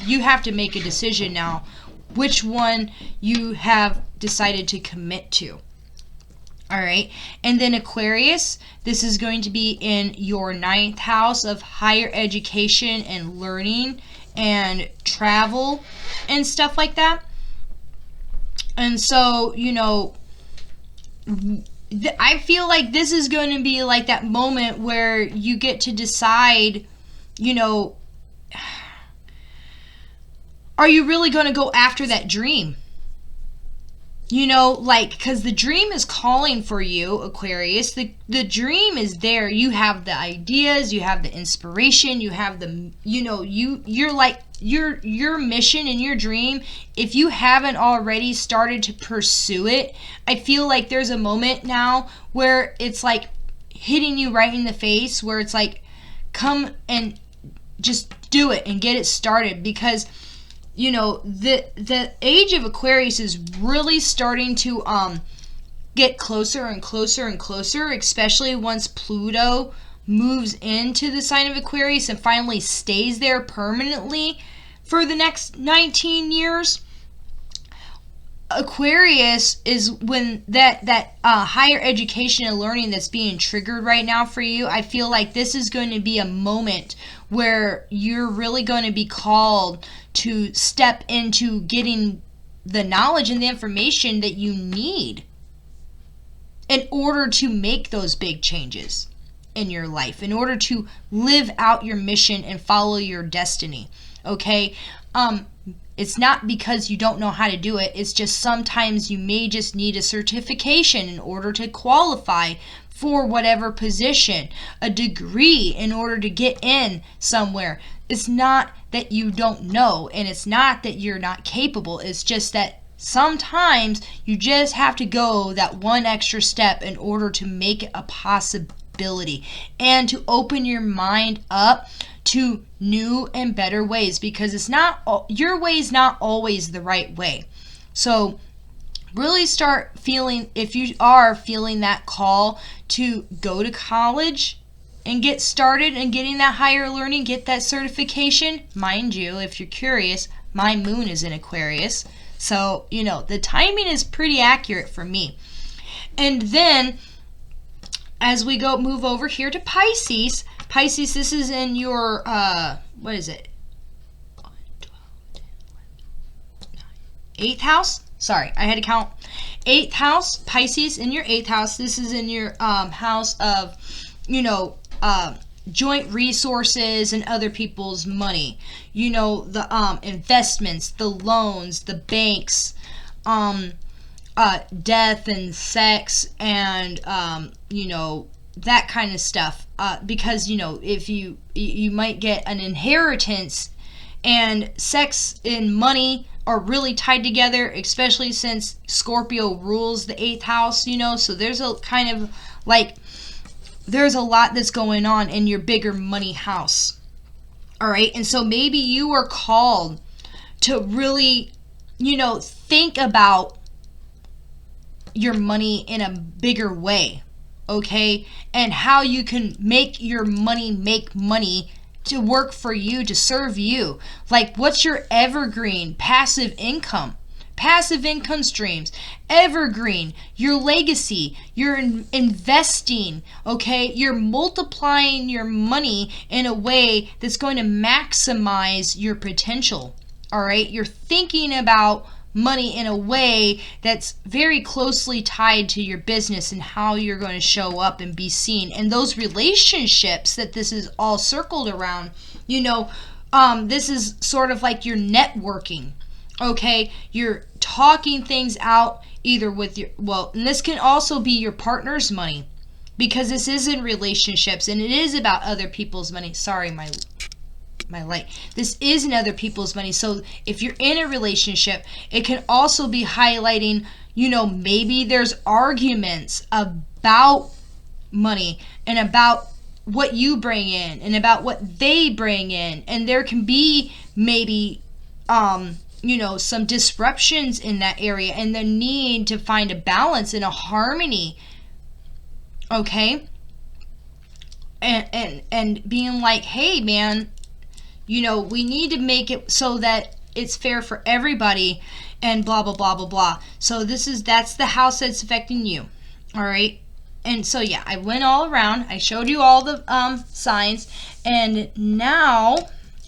you have to make a decision now which one you have decided to commit to. All right, and then Aquarius, this is going to be in your 9th house of higher education and learning and travel and stuff like that. And so, I feel like this is going to be like that moment where you get to decide, are you really going to go after that dream? Because the dream is calling for you, Aquarius. The dream is there. You have the ideas, you have the inspiration, you have the, you're like, your mission and your dream, if you haven't already started to pursue it, I feel like there's a moment now where it's like hitting you right in the face, where it's like, come and just do it and get it started, because the age of Aquarius is really starting to get closer and closer and closer, especially once Pluto moves into the sign of Aquarius and finally stays there permanently for the next 19 years. Aquarius is when that higher education and learning that's being triggered right now for you. I feel like this is going to be a moment where you're really going to be called to step into getting the knowledge and the information that you need in order to make those big changes in your life, in order to live out your mission and follow your destiny. Okay? It's not because you don't know how to do it. It's just sometimes you may just need a certification in order to qualify for whatever position, a degree in order to get in somewhere. It's not that you don't know, and it's not that you're not capable. It's just that sometimes you just have to go that one extra step in order to make it a possibility and to open your mind up to new and better ways, because it's not your way is not always the right way. So really start feeling, if you are feeling that call to go to college and get started and getting that higher learning, get that certification. Mind you, if you're curious, my moon is in Aquarius. So, the timing is pretty accurate for me. And then as we move over here to Pisces, this is in your, what is it? 8th house? Sorry, I had to count. 8th house, Pisces, in your 8th house. This is in your house of, joint resources and other people's money. The investments, the loans, the banks, death and sex, and that kind of stuff. Because if you might get an inheritance, and sex and money are really tied together, especially since Scorpio rules the 8th house, so there's a kind of there's a lot that's going on in your bigger money house. All right. And so maybe you are called to really, think about your money in a bigger way. Okay. And how you can make your money make money to work for you, to serve you. Like, what's your evergreen passive income streams? Evergreen, your legacy, you're investing, okay? You're multiplying your money in a way that's going to maximize your potential, all right? You're thinking about money in a way that's very closely tied to your business and how you're going to show up and be seen. And those relationships that this is all circled around, this is sort of like your networking. Okay, you're talking things out either with and this can also be your partner's money, because this is in relationships and it is about other people's money. Sorry, my light. This is in other people's money. So if you're in a relationship, it can also be highlighting, maybe there's arguments about money and about what you bring in and about what they bring in. And there can be maybe, some disruptions in that area, and the need to find a balance and a harmony. Okay. And being like, hey man, we need to make it so that it's fair for everybody, and blah, blah, blah, blah, blah. So that's the house that's affecting you. All right. And so, yeah, I went all around. I showed you all the signs. And now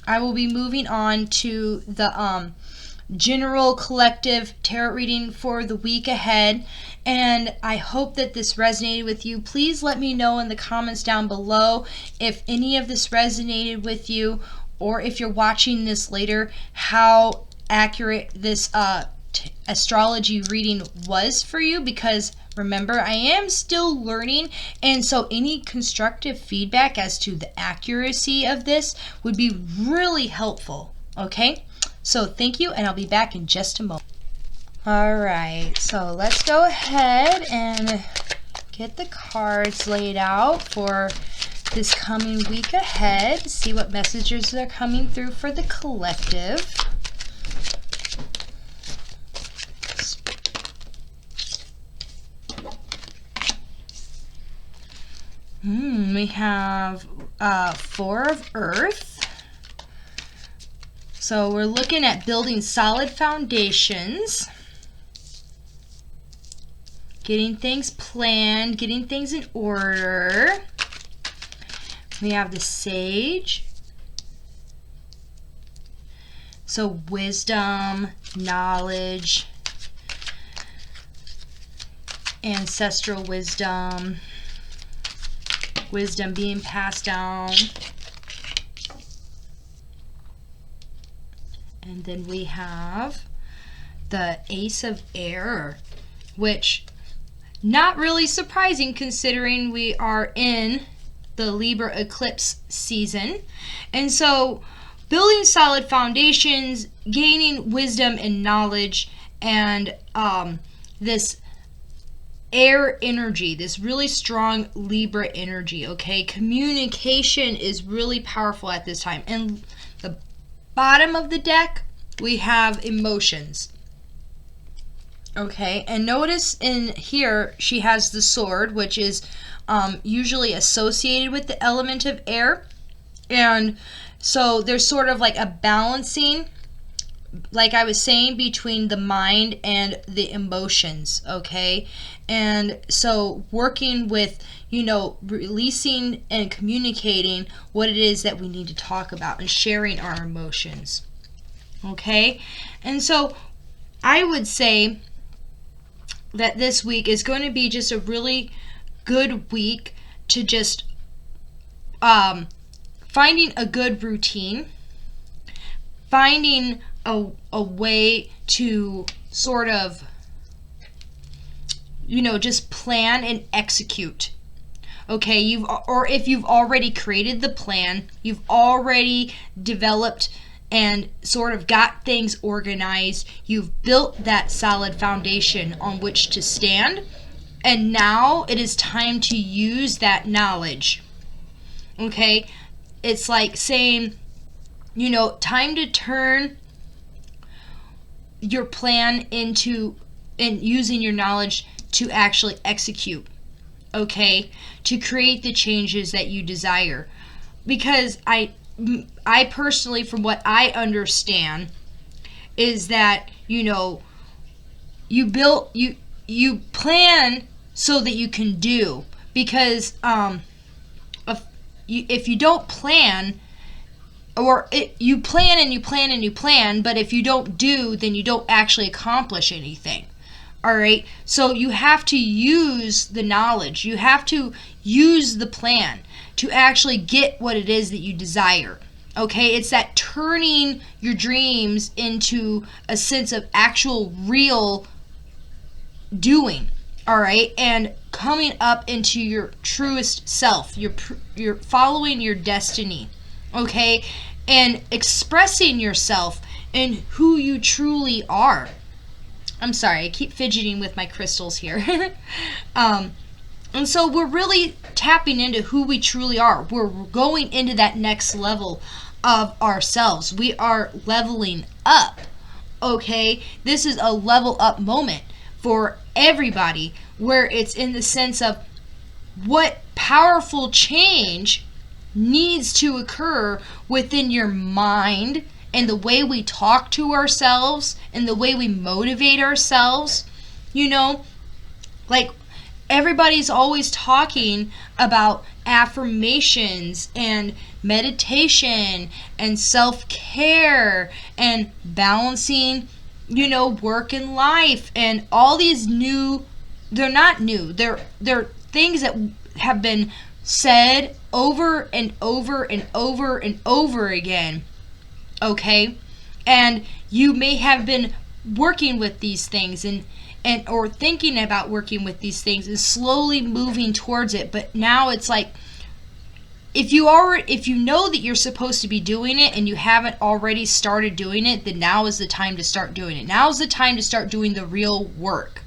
I will be moving on to the general collective tarot reading for the week ahead. And I hope that this resonated with you. Please let me know in the comments down below if any of this resonated with you, or if you're watching this later, how accurate this astrology reading was for you, because remember, I am still learning, and so any constructive feedback as to the accuracy of this would be really helpful. Okay, so thank you, and I'll be back in just a moment. All right, so let's go ahead and get the cards laid out for this coming week ahead. See what messages are coming through for the collective. We have 4 of Earth. So we're looking at building solid foundations, getting things planned, getting things in order. We have the Sage. So wisdom, knowledge, ancestral wisdom, wisdom being passed down. And then we have the Ace of Air, which not really surprising considering we are in the Libra eclipse season. And so building solid foundations, gaining wisdom and knowledge, and this air energy, this really strong Libra energy, okay? Communication is really powerful at this time. And the bottom of the deck, we have emotions. Okay, and notice in here she has the sword, which is usually associated with the element of air. And so there's sort of like a balancing, like I was saying, between the mind and the emotions, okay? And so working with, releasing and communicating what it is that we need to talk about and sharing our emotions, okay? And so I would say that this week is going to be just a really good week to just finding a good routine, finding a way to sort of, just plan and execute. Okay, if you've already created the plan, you've already developed and sort of got things organized, you've built that solid foundation on which to stand, and now it is time to use that knowledge. Okay, it's like saying, time to turn your plan into and using your knowledge to actually execute, okay, to create the changes that you desire. Because I personally, from what I understand, is that you plan so that you can do. Because if you don't plan, you plan and you plan and you plan, but if you don't do, then you don't actually accomplish anything. All right, so you have to use the knowledge, you have to use the plan to actually get what it is that you desire. Okay, it's that turning your dreams into a sense of actual real doing. All right, and coming up into your truest self, you're following your destiny. Okay, and expressing yourself and who you truly are. I'm sorry, I keep fidgeting with my crystals here. And so we're really tapping into who we truly are. We're going into that next level of ourselves. We are leveling up, okay? This is a level up moment for everybody, where it's in the sense of what powerful change needs to occur within your mind and the way we talk to ourselves and the way we motivate ourselves. Like everybody's always talking about affirmations and meditation and self-care and balancing, work and life, and all these they're not new. They're things that have been said over and over and over and over again. Okay? And you may have been working with these things and or thinking about working with these things and slowly moving towards it, but now it's like, if you know that you're supposed to be doing it and you haven't already started doing it, then now is the time to start doing it. Now is the time to start doing the real work.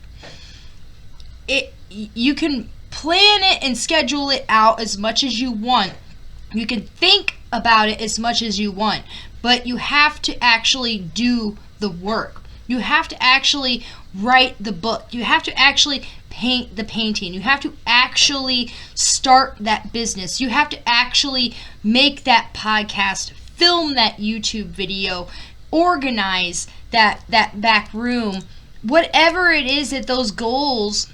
You can plan it and schedule it out as much as you want. You can think about it as much as you want, but you have to actually do the work. You have to actually write the book. You have to actually paint the painting. You have to actually start that business. You have to actually make that podcast, film that YouTube video, organize that back room. Whatever it is that those goals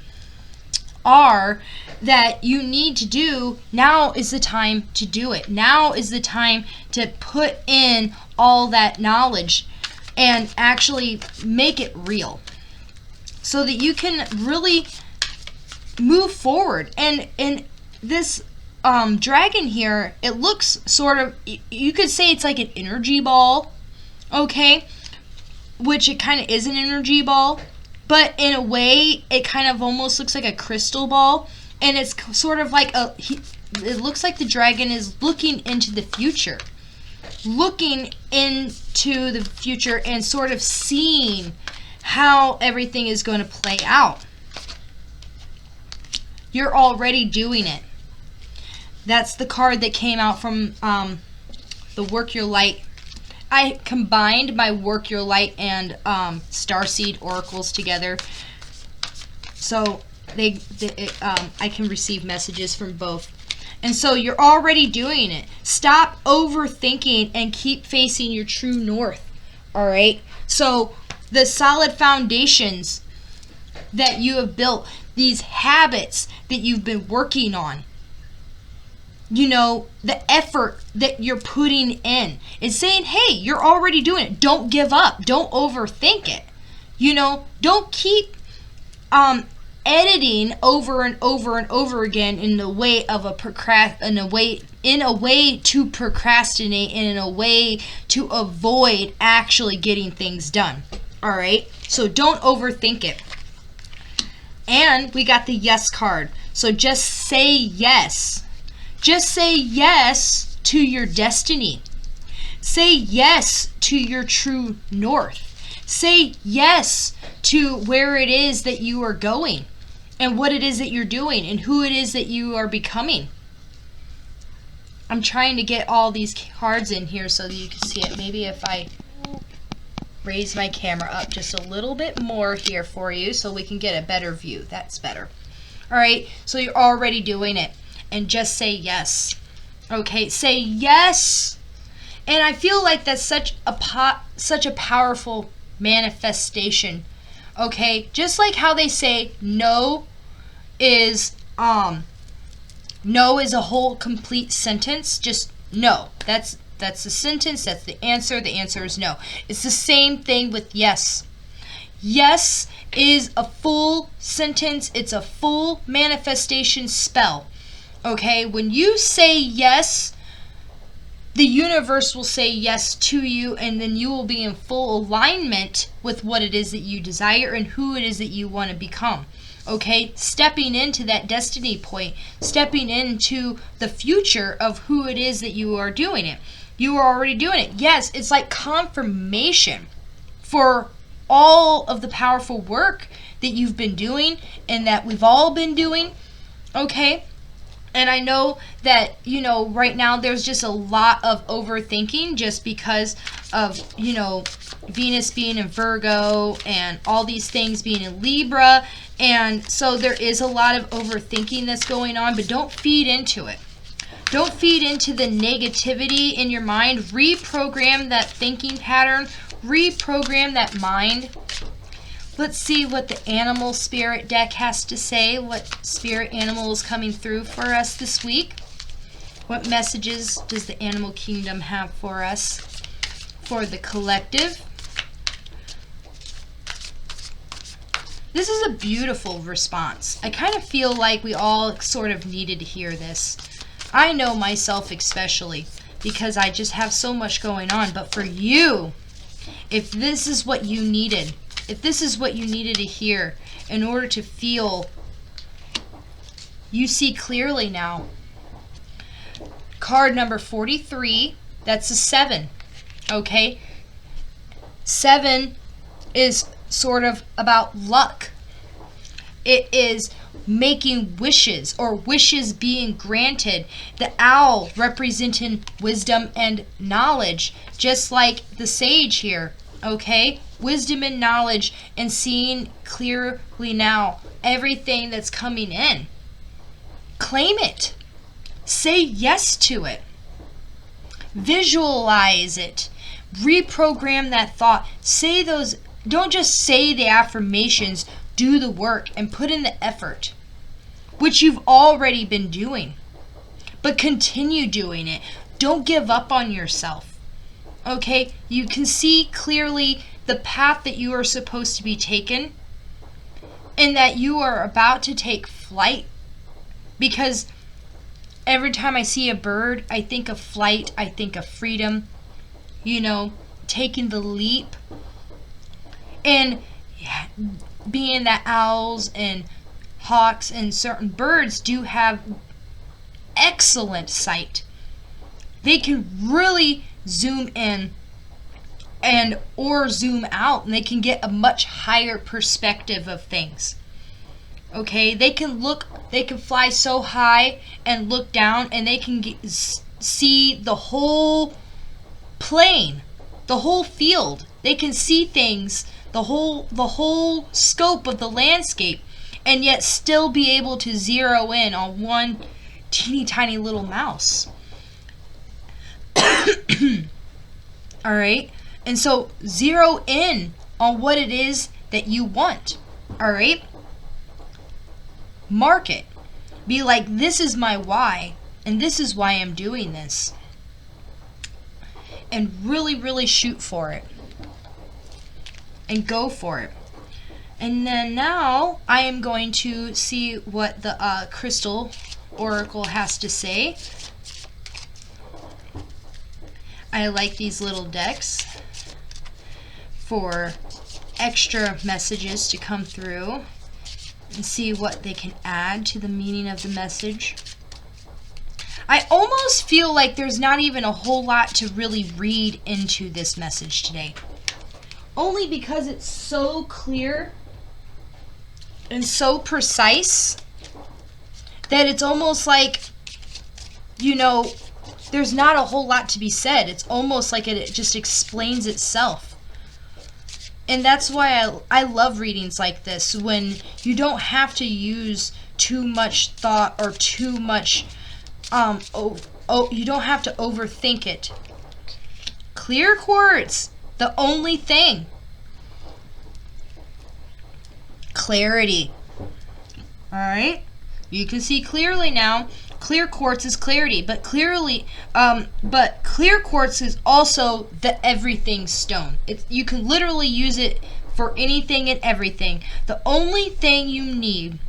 are that you need to do, now is the time to do it. Now is the time to put in all that knowledge and actually make it real so that you can really move forward. And this dragon here, it looks sort of, you could say it's like an energy ball, okay, which it kind of is an energy ball, but in a way, it kind of almost looks like a crystal ball, and it's sort of like it looks like the dragon is looking into the future. Looking into the future and sort of seeing how everything is going to play out. You're already doing it. That's the card that came out from the Work Your Light. I combined my Work Your Light and Starseed oracles together, so I can receive messages from both. And so you're already doing it. Stop overthinking and keep facing your true north. All right? So the solid foundations that you have built, these habits that you've been working on, you know, the effort that you're putting in, is saying, hey, you're already doing it. Don't give up. Don't overthink it. You know, don't keep editing over and over and over again in the way of in a way to procrastinate and in a way to avoid actually getting things done. All right? So don't overthink it. And we got the yes card. So just say yes. Just say yes to your destiny. Say yes to your true north. Say yes to where it is that you are going and what it is that you're doing and who it is that you are becoming. I'm trying to get all these cards in here so that you can see it. Maybe if I raise my camera up just a little bit more here for you so we can get a better view. That's better. All right, so you're already doing it. And just say yes. Okay, say yes. And I feel like that's such a powerful manifestation. Okay, just like how they say no is a whole complete sentence. Just no. That's the sentence. That's the answer. The answer is no. It's the same thing with yes. Yes is a full sentence. It's a full manifestation spell. Okay, when you say yes, the universe will say yes to you, and then you will be in full alignment with what it is that you desire and who it is that you want to become. Okay, stepping into that destiny point, stepping into the future of who it is that you are doing it. You are already doing it. Yes, it's like confirmation for all of the powerful work that you've been doing and that we've all been doing. Okay? And I know that, you know, right now there's just a lot of overthinking just because of, you know, Venus being in Virgo and all these things being in Libra. And so there is a lot of overthinking that's going on, but don't feed into it. Don't feed into the negativity in your mind. Reprogram that thinking pattern. Reprogram that mind. Let's see what the animal spirit deck has to say. What spirit animal is coming through for us this week? What messages does the animal kingdom have for us? For the collective. This is a beautiful response. I kind of feel like we all sort of needed to hear this. I know myself especially because I just have so much going on. But for you, if this is what you needed, if this is what you needed to hear in order to feel, you see clearly now. Card number 43, that's a 7, okay? 7 is sort of about luck. It is making wishes or wishes being granted. The owl representing wisdom and knowledge, just like the sage here, okay? Wisdom and knowledge and seeing clearly now everything that's coming in. Claim it. Say yes to it. Visualize it. Reprogram that thought. Say those, don't just say the affirmations, do the work and put in the effort, which you've already been doing. But continue doing it. Don't give up on yourself. Okay? You can see clearly the path that you are supposed to be taken and that you are about to take flight, because every time I see a bird, I think of flight, I think of freedom, you know, taking the leap. And being that owls and hawks and certain birds do have excellent sight. They can really zoom in and or zoom out, and they can get a much higher perspective of things. Okay, they can fly so high and look down, and they can see the whole plane, the whole field. They can see things, the whole scope of the landscape, and yet still be able to zero in on one teeny tiny little mouse. All right, and so zero in on what it is that you want. All right, mark it. Be like, this is my why, and this is why I'm doing this. And really, really shoot for it. And go for it. And then now I am going to see what the crystal oracle has to say. I like these little decks for extra messages to come through and see what they can add to the meaning of the message. I almost feel like there's not even a whole lot to really read into this message today. Only because it's so clear and so precise that it's almost like, there's not a whole lot to be said. It's almost like it just explains itself. And that's why I love readings like this, when you don't have to use too much thought or too much, you don't have to overthink it. Clear quartz, the only thing. Clarity. All right? You can see clearly now. Clear quartz is clarity, but clear quartz is also the everything stone. You can literally use it for anything and everything. The only thing you need,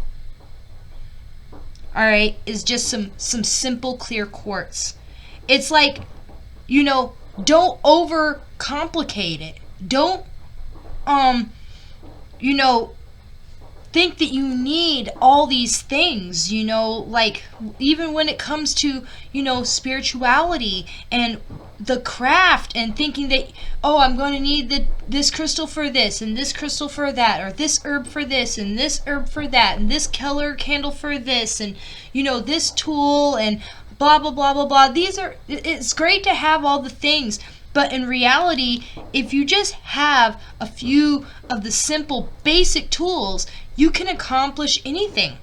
all right, is just some simple clear quartz. It's like, don't overcomplicate it. Don't think that you need all these things, like even when it comes to, spirituality and the craft, and thinking that, I'm going to need this crystal for this and this crystal for that, or this herb for this and this herb for that, and this color candle for this, and this tool, and blah blah blah blah blah. It's great to have all the things, but in reality, if you just have a few of the simple basic tools, you can accomplish anything.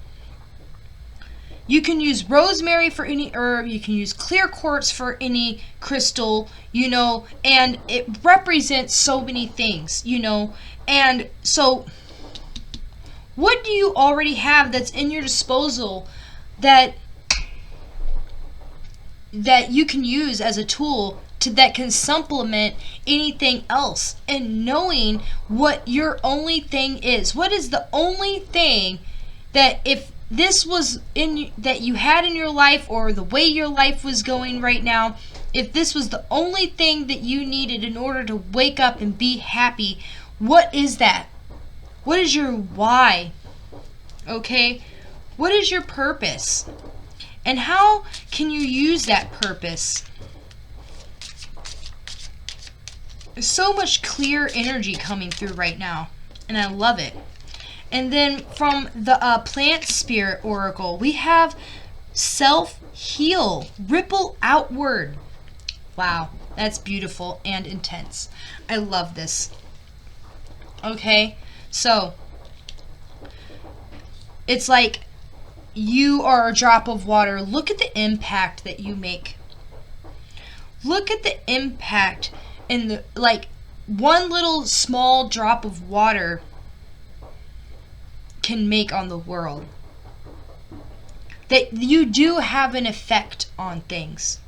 You can use rosemary for any herb, you can use clear quartz for any crystal, and it represents so many things, And so, what do you already have that's in your disposal that you can use as a tool that can supplement anything else? And knowing what your only thing is. What is the only thing that, if this was that you had in your life, or the way your life was going right now, if this was the only thing that you needed in order to wake up and be happy, what is that? What is your why? Okay? What is your purpose? And how can you use that purpose? There's so much clear energy coming through right now, and I love it. And then from the Plant Spirit Oracle, we have self-heal, ripple outward. Wow, that's beautiful and intense. I love this. Okay, so it's like you are a drop of water. Look at the impact that you make. Look at the impact in the, like, one little small drop of water can make on the world. That you do have an effect on things.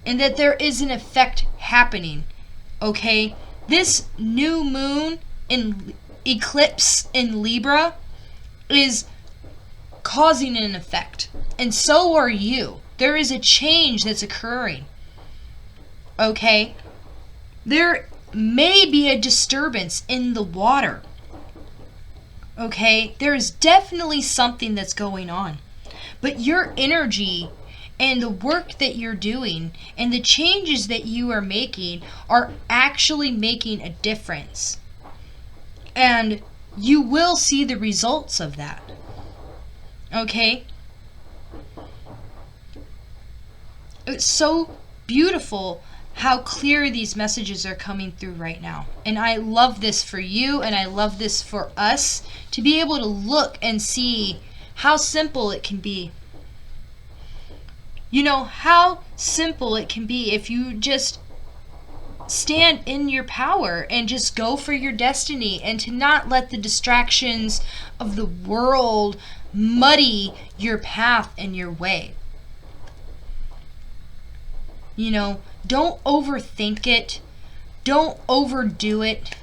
And that there is an effect happening. Okay? This new moon in eclipse in Libra is causing an effect. And so are you. There is a change that's occurring. Okay? There may be a disturbance in the water. Okay? There is definitely something that's going on. But your energy and the work that you're doing and the changes that you are making are actually making a difference. And you will see the results of that. Okay? It's so beautiful how clear these messages are coming through right now. And I love this for you, and I love this for us to be able to look and see how simple it can be. You know, how simple it can be if you just stand in your power and just go for your destiny, and to not let the distractions of the world muddy your path and your way. You know, don't overthink it. Don't overdo it.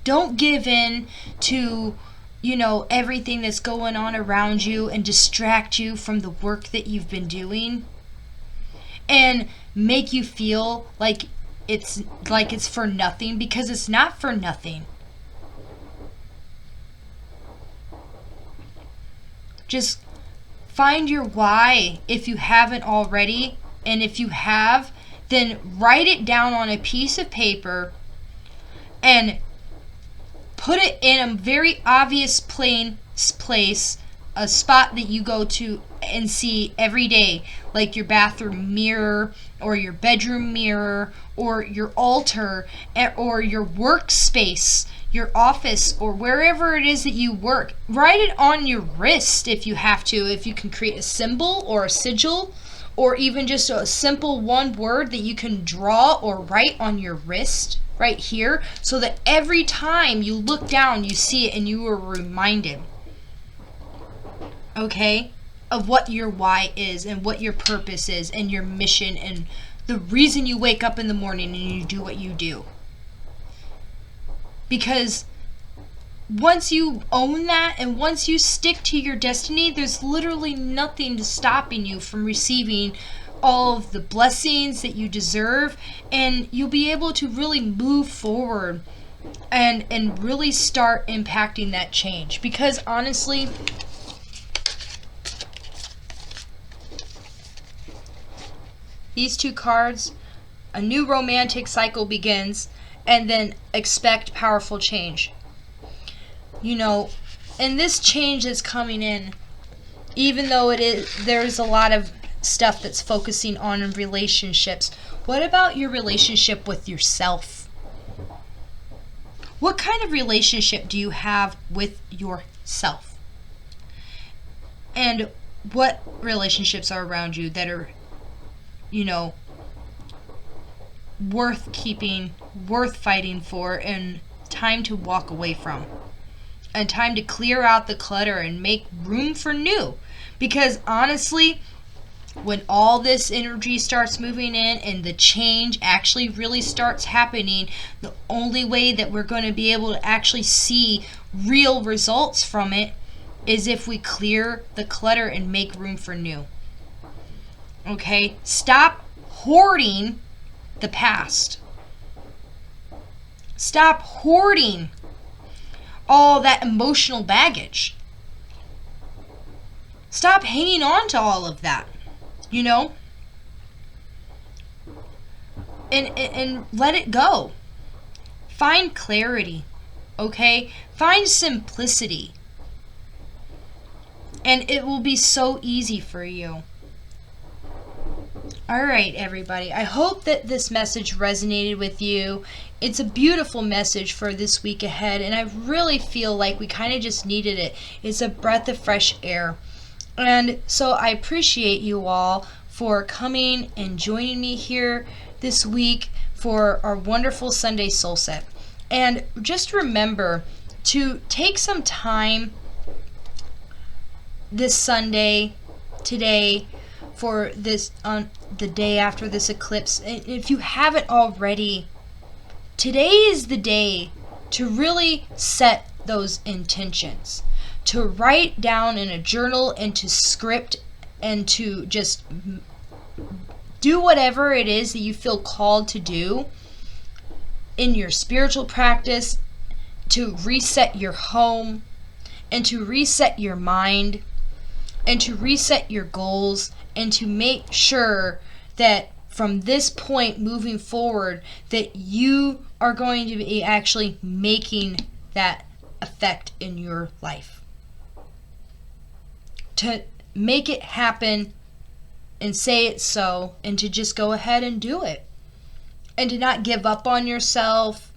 Don't give in to, everything that's going on around you and distract you from the work that you've been doing and make you feel like it's for nothing, because it's not for nothing. Just find your why if you haven't already. And if you have, then write it down on a piece of paper and put it in a very obvious place, a spot that you go to and see every day, like your bathroom mirror or your bedroom mirror or your altar or your workspace, your office, or wherever it is that you work. Write it on your wrist if you have to, if you can create a symbol or a sigil, or even just a simple one word that you can draw or write on your wrist right here, so that every time you look down, you see it and you are reminded, okay, of what your why is and what your purpose is and your mission and the reason you wake up in the morning and you do what you do. Because once you own that and once you stick to your destiny, there's literally nothing stopping you from receiving all of the blessings that you deserve, and you'll be able to really move forward and really start impacting that change. Because honestly, these two cards, a new romantic cycle begins, and then expect powerful change. And this change that's coming in, even though there's a lot of stuff that's focusing on relationships, what about your relationship with yourself? What kind of relationship do you have with yourself? And what relationships are around you that are, worth keeping, worth fighting for, and time to walk away from? And time to clear out the clutter and make room for new. Because honestly, when all this energy starts moving in and the change actually really starts happening, the only way that we're going to be able to actually see real results from it is if we clear the clutter and make room for new. Okay? Stop hoarding the past. Stop hoarding all that emotional baggage. Stop hanging on to all of that, and let it go. Find clarity, okay? Find simplicity, and it will be so easy for you. All right, everybody. I hope that this message resonated with you. It's a beautiful message for this week ahead, and I really feel like we kind of just needed it. It's a breath of fresh air. And so I appreciate you all for coming and joining me here this week for our wonderful Sunday Soul Set. And just remember to take some time this Sunday, today, for this on the day after this eclipse. And if you haven't already, today is the day to really set those intentions, to write down in a journal and to script and to just do whatever it is that you feel called to do in your spiritual practice, to reset your home and to reset your mind and to reset your goals and to make sure that from this point moving forward that you are going to be actually making that effect in your life. To make it happen and say it so, and to just go ahead and do it. And to not give up on yourself,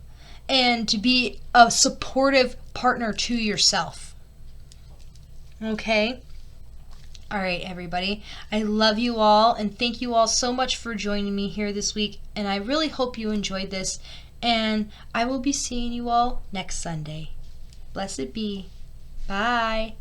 and to be a supportive partner to yourself. Okay? All right, everybody. I love you all, and thank you all so much for joining me here this week, and I really hope you enjoyed this, and I will be seeing you all next Sunday. Blessed be. Bye.